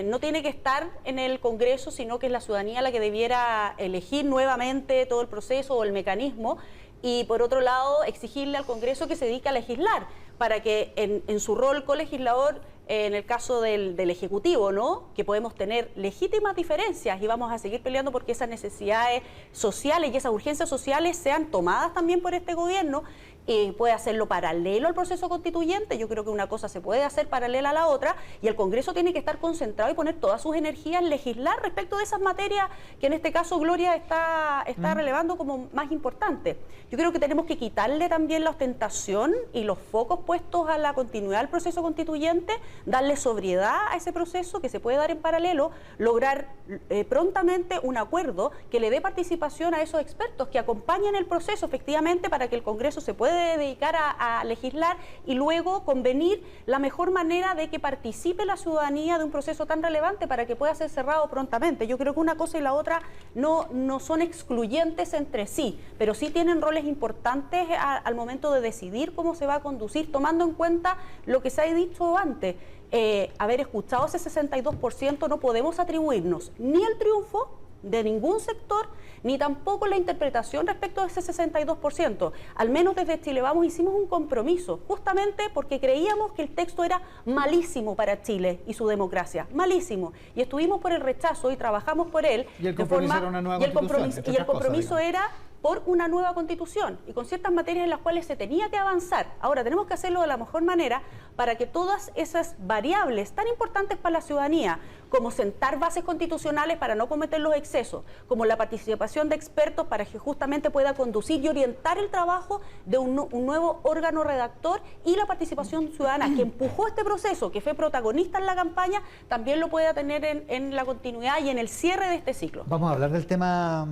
no tiene que estar en el Congreso, sino que es la ciudadanía la que debiera elegir nuevamente todo el proceso o el mecanismo, y por otro lado exigirle al Congreso que se dedique a legislar, para que en su rol colegislador, en el caso del Ejecutivo, ¿no?, que podemos tener legítimas diferencias y vamos a seguir peleando porque esas necesidades sociales y esas urgencias sociales sean tomadas también por este gobierno, puede hacerlo paralelo al proceso constituyente. Yo creo que una cosa se puede hacer paralela a la otra y el Congreso tiene que estar concentrado y poner todas sus energías en legislar respecto de esas materias que en este caso Gloria está relevando como más importantes. Yo creo que tenemos que quitarle también la ostentación y los focos puestos a la continuidad del proceso constituyente darle sobriedad a ese proceso que se puede dar en paralelo, lograr prontamente un acuerdo que le dé participación a esos expertos que acompañen el proceso efectivamente para que el Congreso se pueda dedicar a legislar y luego convenir la mejor manera de que participe la ciudadanía de un proceso tan relevante para que pueda ser cerrado prontamente. Yo creo que una cosa y la otra no son excluyentes entre sí, pero sí tienen roles importantes al momento de decidir cómo se va a conducir, tomando en cuenta lo que se ha dicho antes. Haber escuchado ese 62%, no podemos atribuirnos ni el triunfo de ningún sector, ni tampoco la interpretación respecto de ese 62%. Al menos desde Chile Vamos hicimos un compromiso, justamente porque creíamos que el texto era malísimo para Chile y su democracia, malísimo. Y estuvimos por el rechazo y trabajamos por él. Y el compromiso era una nueva constitución. Y el compromiso era por una nueva constitución y con ciertas materias en las cuales se tenía que avanzar. Ahora tenemos que hacerlo de la mejor manera para que todas esas variables tan importantes para la ciudadanía, como sentar bases constitucionales para no cometer los excesos, como la participación de expertos para que justamente pueda conducir y orientar el trabajo de un nuevo órgano redactor, y la participación ciudadana que empujó este proceso, que fue protagonista en la campaña, también lo pueda tener en la continuidad y en el cierre de este ciclo. Vamos a hablar del tema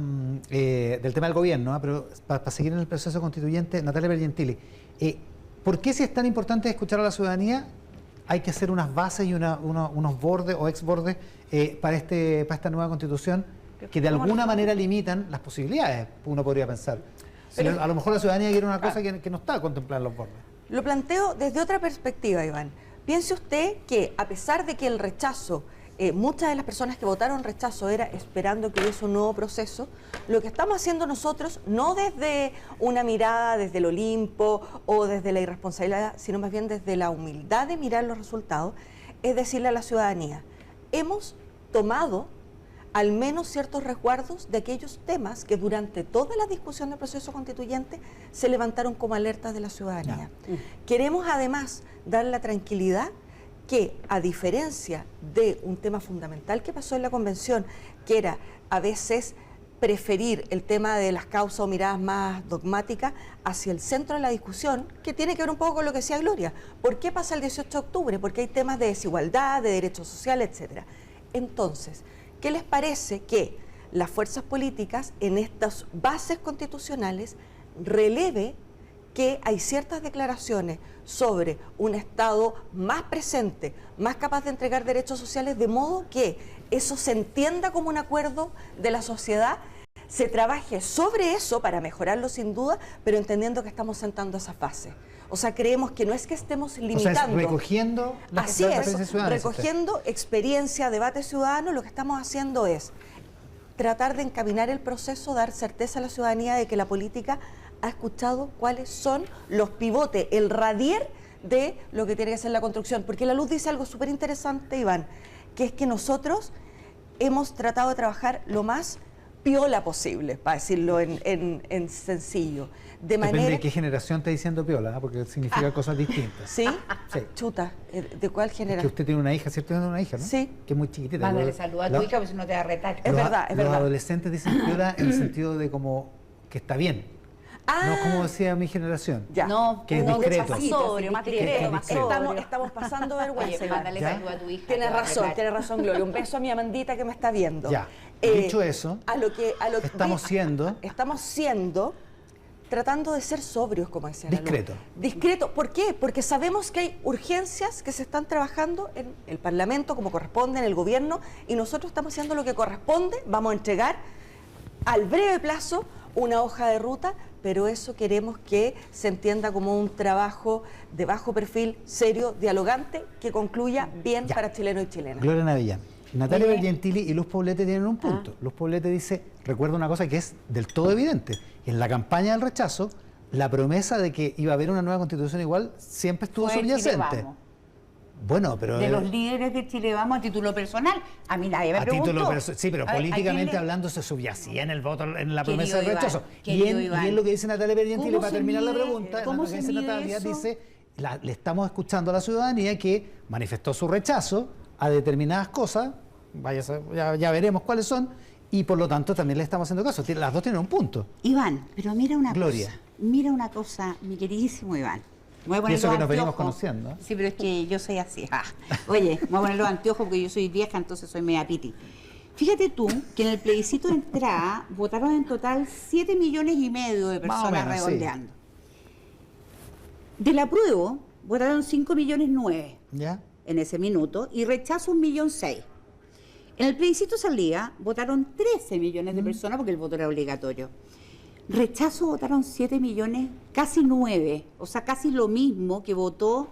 del gobierno, ¿no? Pero para seguir en el proceso constituyente, Natalia Bergentili, ¿por qué si es tan importante escuchar a la ciudadanía hay que hacer unas bases y unos bordes o exbordes para esta nueva constitución que de alguna manera limitan las posibilidades, uno podría pensar? Pero a lo mejor la ciudadanía quiere una cosa que no está contemplada en los bordes. Lo planteo desde otra perspectiva, Iván. Piense usted que a pesar de que el rechazo, muchas de las personas que votaron rechazo era esperando que hubiese un nuevo proceso, lo que estamos haciendo nosotros, no desde una mirada desde el Olimpo o desde la irresponsabilidad, sino más bien desde la humildad de mirar los resultados, es decirle a la ciudadanía, hemos tomado al menos ciertos resguardos de aquellos temas que durante toda la discusión del proceso constituyente se levantaron como alertas de la ciudadanía. Queremos además dar la tranquilidad que, a diferencia de un tema fundamental que pasó en la convención, que era a veces preferir el tema de las causas o miradas más dogmáticas hacia el centro de la discusión, que tiene que ver un poco con lo que decía Gloria. ¿Por qué pasa el 18 de octubre? Porque hay temas de desigualdad, de derechos sociales, etcétera. Entonces, ¿qué les parece que las fuerzas políticas en estas bases constitucionales releve que hay ciertas declaraciones sobre un Estado más presente, más capaz de entregar derechos sociales, de modo que eso se entienda como un acuerdo de la sociedad, se trabaje sobre eso para mejorarlo sin duda, pero entendiendo que estamos sentando esas bases? O sea, creemos que no es que estemos limitando. O sea, recogiendo Así es, recogiendo experiencia, debate ciudadano, lo que estamos haciendo es tratar de encaminar el proceso, dar certeza a la ciudadanía de que la política ha escuchado cuáles son los pivotes, el radier de lo que tiene que ser la construcción. Porque la luz dice algo súper interesante, Iván, que es que nosotros hemos tratado de trabajar lo más piola posible, para decirlo en sencillo. Depende de qué generación está diciendo piola, porque significa cosas distintas. ¿Sí? Sí. Chuta, ¿de cuál generación? Es que usted tiene una hija, ¿cierto? Tiene una hija, ¿no? Sí. Que es muy chiquitita. Mándale saludos a tu hija, porque si no te va a retar. Es verdad, es verdad. Los adolescentes dicen piola en el sentido de como que está bien. No como decía mi generación. Ya. No, que es discreto. Más sobrio, más discreto, más sobrio. Estamos pasando vergüenza. Oye, mándale saludos a tu hija. Tienes razón, Gloria. Un beso a mi Amandita que me está viendo. Ya. Dicho eso, estamos siendo tratando de ser sobrios, como decía discreto. Discreto. ¿Por qué? Porque sabemos que hay urgencias que se están trabajando en el Parlamento como corresponde, en el gobierno, y nosotros estamos haciendo lo que corresponde. Vamos a entregar al breve plazo una hoja de ruta, pero eso queremos que se entienda como un trabajo de bajo perfil, serio, dialogante, que concluya bien para chilenos y chilenas. Gloria Navillán, Natalia Bergentili y Luz Poblete tienen un punto. Luz Poblete dice, recuerda una cosa que es del todo evidente, en la campaña del rechazo, la promesa de que iba a haber una nueva constitución igual siempre estuvo subyacente. Bueno, pero de los líderes de Chile Vamos a título personal, a mí nadie me preguntó. Sí, pero políticamente hablando se subyacía en el voto, en la promesa del rechazo. Y en lo que dice Natalia Bergentili, para terminar la pregunta, ¿cómo lo que dice Natalia eso? dice, le estamos escuchando a la ciudadanía que manifestó su rechazo a determinadas cosas, ya veremos cuáles son, y por lo tanto también le estamos haciendo caso. Las dos tienen un punto. Iván, pero mira una Gloria. cosa. Mira una cosa, mi queridísimo Iván. voy a Y poner eso los que nos venimos anteojos. conociendo. Sí, pero es que yo soy así. Oye, me voy a poner los anteojos porque yo soy vieja, entonces soy media piti. Fíjate tú que en el plebiscito de entrada votaron en total 7,5 millones de Más o personas menos, redondeando. Del apruebo votaron 5,9 millones ¿Ya? en ese minuto y rechazo 1,6 millones. En el plebiscito salida votaron 13 millones de personas porque el voto era obligatorio. Rechazo votaron 7 millones, casi 9, o sea, casi lo mismo que votó,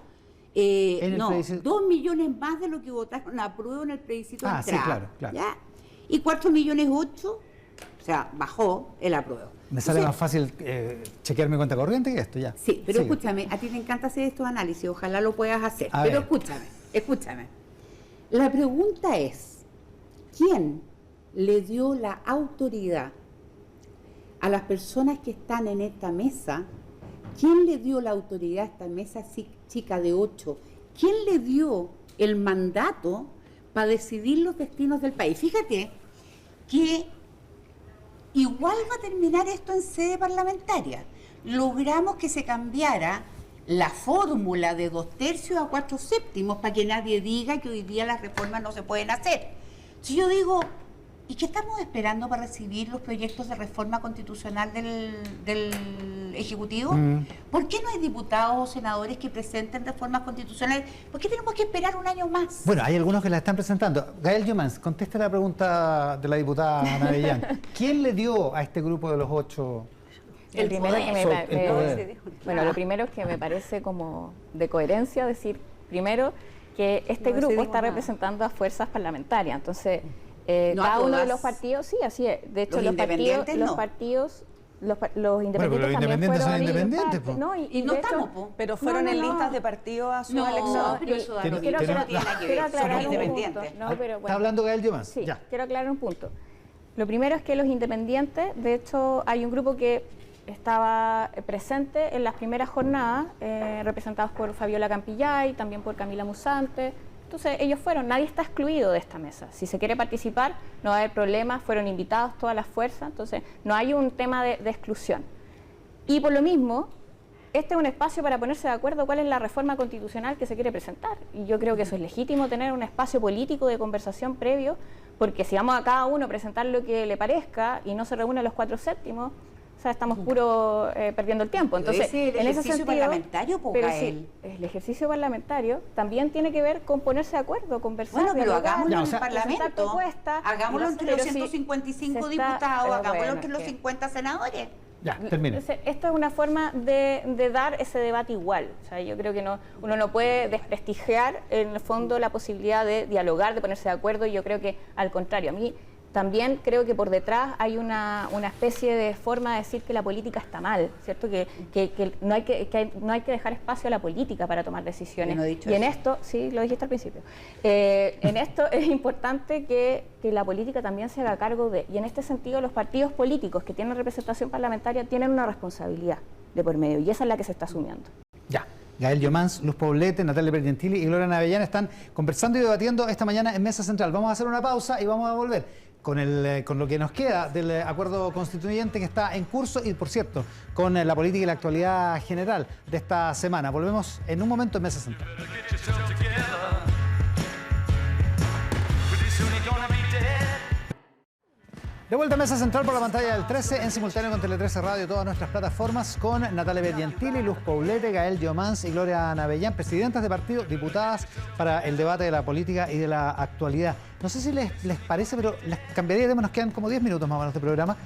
En el plebiscito. 2 millones más de lo que votaron apruebo en el plebiscito de Ah, sí, entrada. claro. ¿Ya? Y 4,8 millones, o sea, bajó el apruebo. Me sale más Entonces, fácil chequear mi cuenta corriente que esto ya. sí, pero Sigue. escúchame, a ti te encanta hacer estos análisis, ojalá lo puedas hacer. A Pero ver. escúchame. La pregunta es, ¿quién le dio la autoridad a las personas que están en esta mesa? ¿Quién le dio la autoridad a esta mesa chica de 8? ¿Quién le dio el mandato para decidir los destinos del país? Fíjate que igual va a terminar esto en sede parlamentaria. Logramos que se cambiara la fórmula de 2/3 a 4/7 para que nadie diga que hoy día las reformas no se pueden hacer. Si yo digo, ¿y qué estamos esperando para recibir los proyectos de reforma constitucional del Ejecutivo? ¿Por qué no hay diputados o senadores que presenten reformas constitucionales? ¿Por qué tenemos que esperar un año más? Bueno, hay algunos que la están presentando. Gael Llomans, contesta la pregunta de la diputada Ana Avellán. ¿Quién le dio a este grupo de los 8? El primero que me poder. El poder. Bueno, lo primero es que me parece como de coherencia decir, primero, que este No grupo decidimos está nada. representando a fuerzas parlamentarias. Entonces, No a cada uno de todas. los partidos, sí, así es. De hecho, Los los independientes no. partidos, los pero independientes los también independientes son fueron independientes, parte, po. ¿no? Y no de hecho- estamos, po. Pero fueron No, no, en no. listas de partido a su No, elección. pero eso da Tiene- lo tiene- mismo, no no tiene nada que quiero ver, somos aclarar un independientes. punto. No, pero ¿Está bueno. hablando Gael Llomans? Sí, Ya. quiero aclarar un punto. Lo primero es que los independientes, de hecho, hay un grupo que estaba presente en las primeras jornadas, representados por Fabiola Campillay, también por Camila Musante. Entonces, ellos fueron, nadie está excluido de esta mesa. Si se quiere participar, no va a haber problemas, fueron invitados todas las fuerzas, entonces no hay un tema de exclusión. Y por lo mismo, este es un espacio para ponerse de acuerdo cuál es la reforma constitucional que se quiere presentar. Y yo creo que eso es legítimo, tener un espacio político de conversación previo, porque si vamos a cada uno a presentar lo que le parezca y no se reúnen los 4/7, o sea, estamos puro perdiendo el tiempo. Pero Entonces, ese es el en ese ejercicio sentido, parlamentario, po, pero Gael. sí, el ejercicio parlamentario también tiene que ver con ponerse de acuerdo, conversar, Bueno, pero dialogar, hagámoslo Ya, o en sea, el Parlamento. presentar propuestas. Hagámoslo entre los Pero si 155 se está- diputados, pero hagámoslo bueno, entre los es que- 50 senadores. Ya, termine. Entonces, esto es una forma de dar ese debate igual. O sea, yo creo que uno no puede desprestigiar en el fondo la posibilidad de dialogar, de ponerse de acuerdo, y yo creo que al contrario, a mí también creo que por detrás hay una especie de forma de decir que la política está mal, ¿cierto? Que no hay que dejar espacio a la política para tomar decisiones. Yo no he dicho y en eso. esto, sí, lo dijiste al principio, en esto es importante que la política también se haga cargo de, y en este sentido los partidos políticos que tienen representación parlamentaria tienen una responsabilidad de por medio, y esa es la que se está asumiendo. Ya. Gael Llomans, Luz Poblete, Natalia Pergentili y Gloria Avellán están conversando y debatiendo esta mañana en Mesa Central. Vamos a hacer una pausa y vamos a volver con lo que nos queda del acuerdo constituyente que está en curso y, por cierto, con la política y la actualidad general de esta semana. Volvemos en un momento en Mesa Central. De vuelta a Mesa Central por la pantalla del 13, en simultáneo con Tele 13 Radio, todas nuestras plataformas, con Natalia Pergentili, Luz Poblete, Gael Llomans y Gloria Avellán, presidentas de partido, diputadas para el debate de la política y de la actualidad. No sé si les parece, pero las cambiaría de tema, nos quedan como 10 minutos más o menos de programa,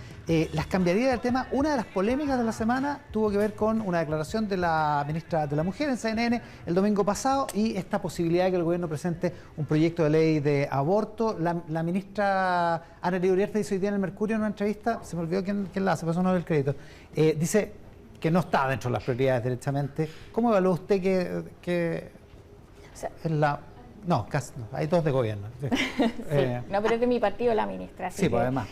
las cambiaría del tema. Una de las polémicas de la semana tuvo que ver con una declaración de la ministra de la Mujer en CNN el domingo pasado y esta posibilidad de que el gobierno presente un proyecto de ley de aborto. La ministra Ana Lidia Uriarte dice hoy día en el Mercurio en una entrevista, se me olvidó quién la hace, pasó no del crédito, dice que no está dentro de las prioridades derechamente. ¿Cómo evalúa usted que O sea, es la... No, casi no, hay dos de gobierno. Sí. no, pero es de mi partido la ministra. así Sí, pues que- además.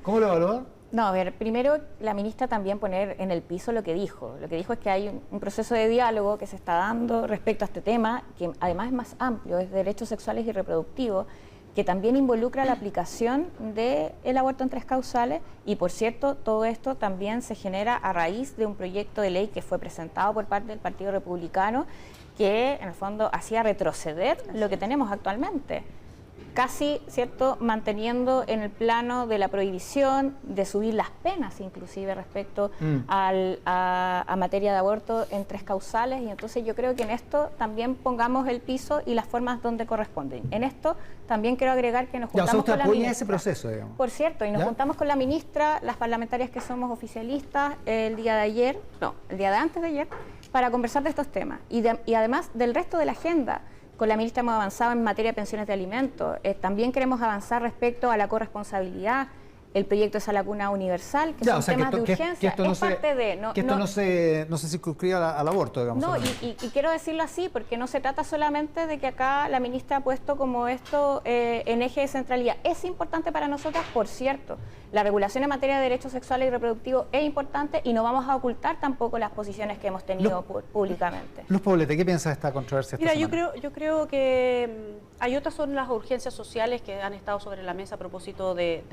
¿Cómo lo evalúa? No, a ver, primero la ministra también poner en el piso lo que dijo. Lo que dijo es que hay un proceso de diálogo que se está dando respecto a este tema, que además es más amplio, es derechos sexuales y reproductivos, que también involucra la aplicación del aborto en 3 causales y, por cierto, todo esto también se genera a raíz de un proyecto de ley que fue presentado por parte del Partido Republicano que, en el fondo, hacía retroceder lo que tenemos actualmente. Casi, ¿cierto?, manteniendo en el plano de la prohibición, de subir las penas inclusive respecto a materia de aborto en 3 causales, y entonces yo creo que en esto también pongamos el piso y las formas donde corresponden. En esto también quiero agregar que nos juntamos con la ministra. ese proceso, digamos. Por cierto, y nos juntamos con la ministra, las parlamentarias que somos oficialistas, el día de antes de ayer, para conversar de estos temas. Y además del resto de la agenda. Con la ministra hemos avanzado en materia de pensiones de alimentos. También queremos avanzar respecto a la corresponsabilidad, el proyecto de Sala Cuna Universal, que son temas de urgencia. Esto no se circunscriba al aborto, digamos. No, y quiero decirlo así, porque no se trata solamente de que acá la ministra ha puesto como esto en eje de centralidad. Es importante para nosotras, por cierto. La regulación en materia de derechos sexuales y reproductivos es importante y no vamos a ocultar tampoco las posiciones que hemos tenido públicamente. Luz Poblete, ¿qué piensas de esta controversia? Mira, yo creo que hay otras son las urgencias sociales que han estado sobre la mesa a propósito de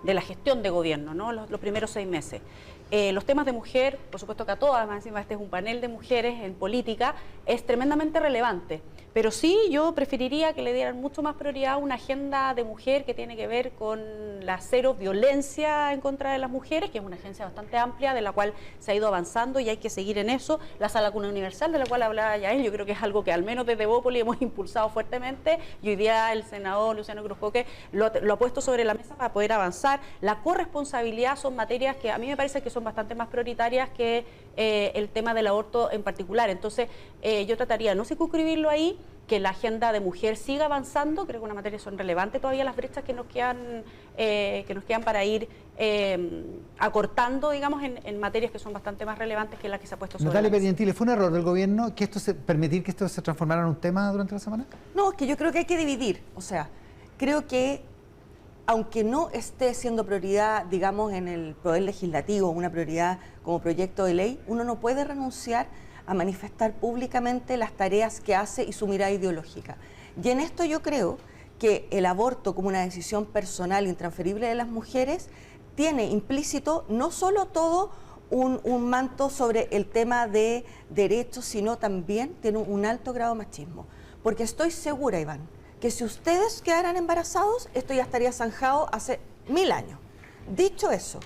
la gestión de gobierno, ¿no? Los primeros 6 meses. Los temas de mujer, por supuesto que a todas, más encima este es un panel de mujeres en política, es tremendamente relevante. Pero sí, yo preferiría que le dieran mucho más prioridad a una agenda de mujer que tiene que ver con la cero violencia en contra de las mujeres, que es una agencia bastante amplia, de la cual se ha ido avanzando y hay que seguir en eso. La Sala Cuna Universal, de la cual hablaba Yael, yo creo que es algo que al menos desde Bópoli hemos impulsado fuertemente, y hoy día el senador Luciano Cruzcoque lo ha puesto sobre la mesa para poder avanzar. La corresponsabilidad son materias que a mí me parece que son bastante más prioritarias que el tema del aborto en particular. Entonces, yo trataría de no circunscribirlo ahí, que la agenda de mujer siga avanzando. Creo que una materia son relevantes todavía las brechas que nos quedan para ir acortando, digamos, en materias que son bastante más relevantes que las que se ha puesto sobre Natalia la mesa. Perientile, ¿fue un error del gobierno que permitir que esto se transformara en un tema durante la semana? No, es que yo creo que hay que dividir. O sea, creo que aunque no esté siendo prioridad, digamos, en el poder legislativo, una prioridad como proyecto de ley, uno no puede renunciar a manifestar públicamente las tareas que hace y su mirada ideológica. Y en esto yo creo que el aborto como una decisión personal intransferible de las mujeres tiene implícito no solo todo un manto sobre el tema de derechos, sino también tiene un alto grado de machismo. Porque estoy segura, Iván, que si ustedes quedaran embarazados, esto ya estaría zanjado hace 1000 años. Dicho eso,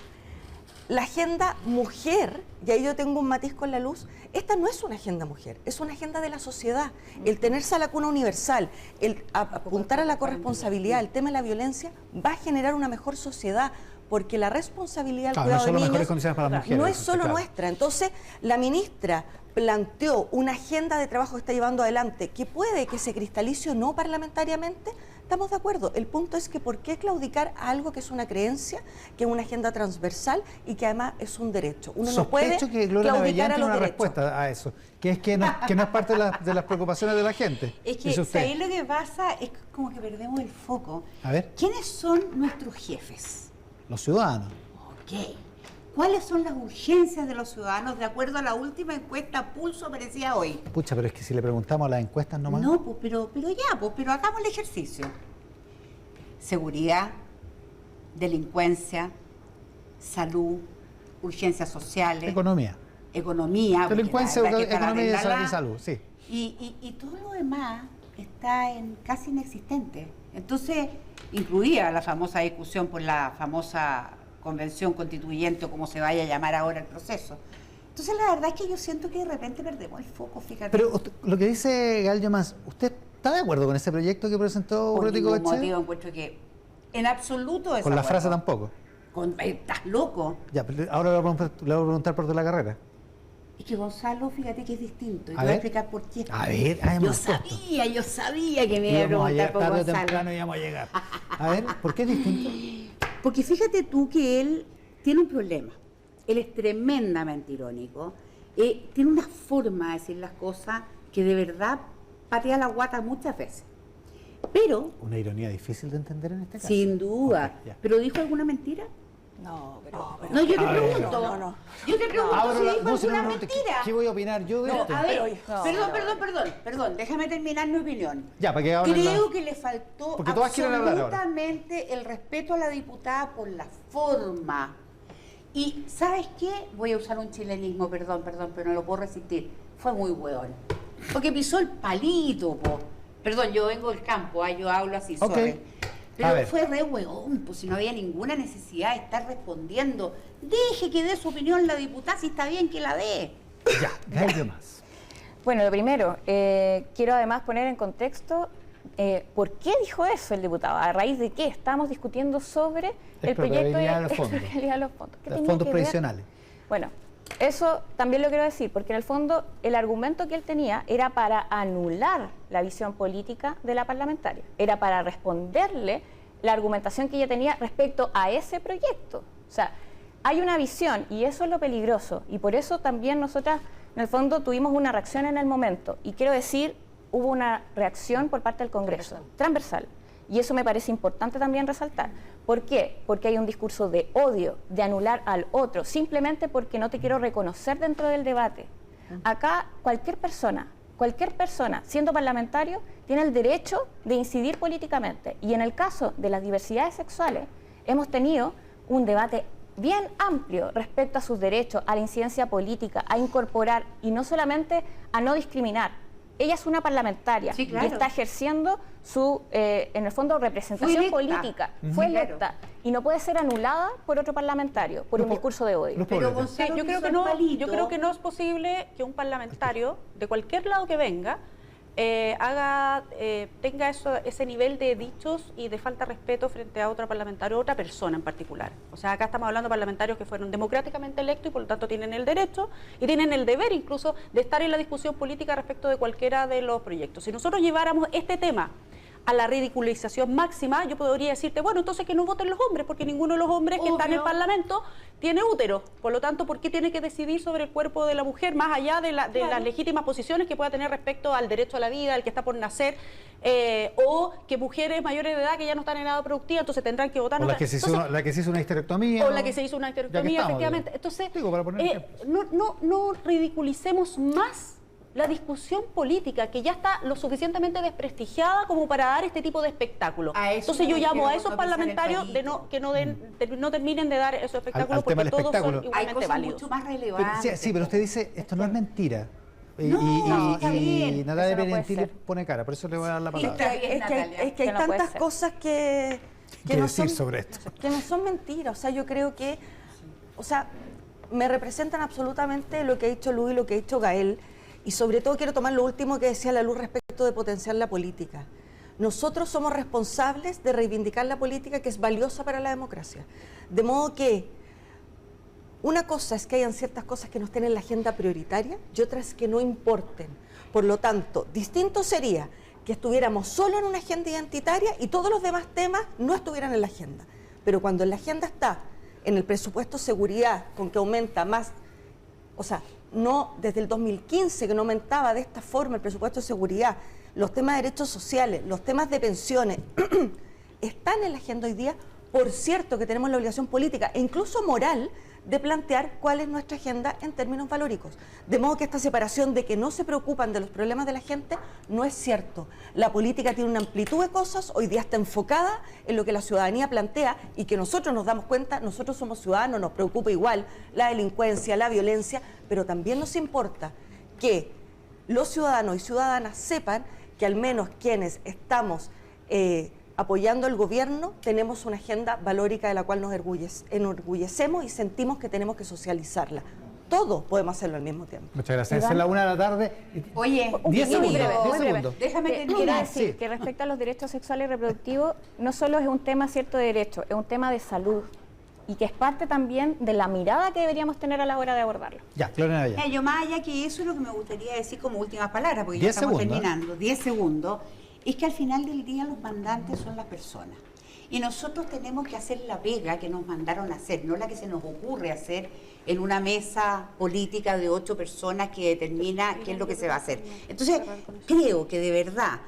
la agenda mujer, y ahí yo tengo un matiz con la Luz, esta no es una agenda mujer, es una agenda de la sociedad. El tener Sala Cuna Universal, el apuntar a la corresponsabilidad, el tema de la violencia, va a generar una mejor sociedad, porque la responsabilidad del cuidado de niños mejores condiciones para las mujeres, no es solo nuestra. Entonces, la ministra planteó una agenda de trabajo que está llevando adelante, que puede que se cristalice o no parlamentariamente. Estamos de acuerdo. El punto es que ¿por qué claudicar a algo que es una creencia, que es una agenda transversal y que además es un derecho? Uno no puede que Gloria claudicar a los tiene una derechos. respuesta a eso, que es no es parte de las preocupaciones de la gente. Es que ahí lo que pasa es como que perdemos el foco. A ver. ¿Quiénes son nuestros jefes? Los ciudadanos. Ok. ¿Cuáles son las urgencias de los ciudadanos de acuerdo a la última encuesta Pulso aparecida hoy? Pucha, pero es que si le preguntamos a las encuestas nomás. No, pues, pero hagamos el ejercicio. Seguridad, delincuencia, salud, urgencias sociales. Economía. Delincuencia, economía y salud, sí. Y todo lo demás está casi inexistente. Entonces, incluía la famosa discusión por la famosa convención constituyente o como se vaya a llamar ahora el proceso. Entonces la verdad es que yo siento que de repente perdemos el foco, fíjate. Pero lo que dice Gael Llomás, ¿usted está de acuerdo con ese proyecto que presentó Urresti Goetxe? Por ningún motivo encuentro que en absoluto desacuerdo. Con la frase tampoco. ¿Estás loco? Ya, pero ahora le voy a preguntar por De la Carrera. Es que Gonzalo, fíjate que es distinto. Y te A voy a ver. explicar por qué. A ver, Yo sabía que me iba a preguntar por tarde o Gonzalo. temprano íbamos a llegar. A ver, ¿por qué es distinto? Porque fíjate tú que él tiene un problema. Él es tremendamente irónico. Tiene una forma de decir las cosas que de verdad patea la guata muchas veces. Pero, Una ironía difícil de entender en este caso. sin duda, Ok, ya. ¿pero dijo alguna mentira? No, pero No, yo te A ver. pregunto. No. Yo te pregunto Abro si la- dijo no, si no, alguna no, mentira. ¿qué voy a opinar yo de No, esto? a ver, No, perdón, déjame terminar mi opinión. Ya, para que hablen Creo la- que le faltó Porque todas quieren hablar ahora. absolutamente el respeto a la diputada por la forma. Y, ¿sabes qué? Voy a usar un chilenismo, perdón, pero no lo puedo resistir. Fue muy hueón. Porque pisó el palito, po. Perdón, yo vengo del campo, yo hablo así, Ok. sorry. A ver. Pero fue re hueón, pues si no había ninguna necesidad de estar respondiendo. Deje que dé su opinión la diputada, si está bien que la dé. Ya, Gael más. Bueno, lo primero, quiero además poner en contexto por qué dijo eso el diputado, a raíz de qué estamos discutiendo sobre el proyecto Expropiabilidad de los fondos. expropiabilidad de los fondos. ¿Qué Los tenía fondos que ver? previsionales. Bueno, eso también lo quiero decir, porque en el fondo el argumento que él tenía era para anular la visión política de la parlamentaria, era para responderle la argumentación que ella tenía respecto a ese proyecto. O sea, hay una visión y eso es lo peligroso, y por eso también nosotras en el fondo tuvimos una reacción en el momento, y quiero decir, hubo una reacción por parte del Congreso, transversal. Y eso me parece importante también resaltar. ¿Por qué? Porque hay un discurso de odio, de anular al otro, simplemente porque no te quiero reconocer dentro del debate. Acá cualquier persona, siendo parlamentario, tiene el derecho de incidir políticamente. Y en el caso de las diversidades sexuales, hemos tenido un debate bien amplio respecto a sus derechos, a la incidencia política, a incorporar y no solamente a no discriminar. Ella es una parlamentaria Sí, claro. y está ejerciendo su, en el fondo, representación Fue electa. política. Fue electa y no puede ser anulada por otro parlamentario, por un discurso de odio. Los Pero pobres. Sí, Gonzalo yo creo pisó que el no, palito. yo creo que no es posible que un parlamentario de cualquier lado que venga tenga ese nivel de dichos y de falta de respeto frente a otro parlamentario, otra persona en particular. O sea, acá estamos hablando de parlamentarios que fueron democráticamente electos y por lo tanto tienen el derecho y tienen el deber incluso de estar en la discusión política respecto de cualquiera de los proyectos. Si nosotros lleváramos este tema a la ridiculización máxima, yo podría decirte, bueno, entonces que no voten los hombres, porque ninguno de los hombres que están en el Parlamento tiene útero. Por lo tanto, ¿por qué tiene que decidir sobre el cuerpo de la mujer, más allá de las legítimas posiciones que pueda tener respecto al derecho a la vida, al que está por nacer, o que mujeres mayores de edad que ya no están en edad productiva, entonces tendrán que votar? O la que se hizo una histerectomía. O la que se hizo una histerectomía, efectivamente. Entonces, Digo, para poner ejemplos. no ridiculicemos más la discusión política, que ya está lo suficientemente desprestigiada como para dar este tipo de espectáculo. A eso Entonces me yo llamo a refiero esos con no pisar el parlamentarios de palito. no terminen de dar esos espectáculos al tema porque del todos espectáculo. son Hay igualmente cosas válidos. mucho más Pero, relevantes. sí, pero usted dice, esto no es mentira. No, está bien. Natalia Eso no puede Perientili ser. pone cara, por eso le voy a dar la Está palabra. bien, Natalia. es que hay Que no puede tantas ser. cosas que ¿Qué no decir son, sobre esto? que no son mentiras. O sea, yo creo que, o sea, me representan absolutamente lo que ha dicho Luis y lo que ha dicho Gael. Y sobre todo quiero tomar lo último que decía la Luz respecto de potenciar la política. Nosotros somos responsables de reivindicar la política, que es valiosa para la democracia. De modo que una cosa es que hayan ciertas cosas que no estén en la agenda prioritaria y otras que no importen. Por lo tanto, distinto sería que estuviéramos solo en una agenda identitaria y todos los demás temas no estuvieran en la agenda. Pero cuando en la agenda está en el presupuesto seguridad, con que aumenta más, o sea, no desde el 2015 que no aumentaba de esta forma el presupuesto de seguridad, los temas de derechos sociales, los temas de pensiones, están en la agenda hoy día. Por cierto que tenemos la obligación política e incluso moral de plantear cuál es nuestra agenda en términos valóricos. De modo que esta separación de que no se preocupan de los problemas de la gente no es cierto. La política tiene una amplitud de cosas, hoy día está enfocada en lo que la ciudadanía plantea y que nosotros nos damos cuenta, nosotros somos ciudadanos, nos preocupa igual la delincuencia, la violencia, pero también nos importa que los ciudadanos y ciudadanas sepan que al menos quienes estamos apoyando al gobierno, tenemos una agenda valórica de la cual nos enorgullecemos y sentimos que tenemos que socializarla. Todos podemos hacerlo al mismo tiempo. Muchas gracias. Es la 1:00 p.m. Oye, 10 segundos. muy breve, 10 muy breve. segundos. déjame Quiero terminar. decir Sí. que respecto a los derechos sexuales y reproductivos, no solo es un tema cierto de derecho, es un tema de salud y que es parte también de la mirada que deberíamos tener a la hora de abordarlo. Ya, Gloria Navia. Yo más allá que eso es lo que me gustaría decir como últimas palabras, porque ya 10 estamos segundos, terminando, 10 segundos, es que al final del día los mandantes son las personas. Y nosotros tenemos que hacer la pega que nos mandaron a hacer, no la que se nos ocurre hacer en una mesa política de 8 personas que determina qué es lo que se va a hacer. Entonces, creo que de verdad,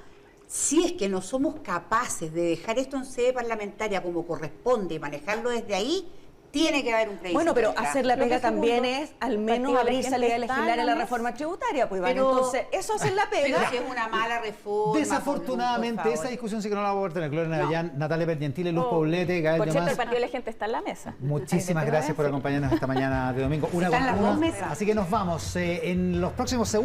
si es que no somos capaces de dejar esto en sede parlamentaria como corresponde y manejarlo desde ahí, Tiene que haber un plebiscito. Bueno, pero detrás. hacer la Lo pega que también segundo, es al menos partido de abrir la salida gente está legislaria a en la la reforma tributaria, pues Iván. Pero- Entonces, eso hacer la Pero pega. si es una mala reforma. Desafortunadamente, por favor. esa discusión sí que no la vamos a poder tener. Gloria Navellán, Natalia Pergentile, Luz Poblete, Gael Por cierto, Demás. el partido de la gente está en la mesa. Muchísimas gracias por acompañarnos esta mañana de domingo. Están las dos mesas. Así que nos vamos en los próximos segundos.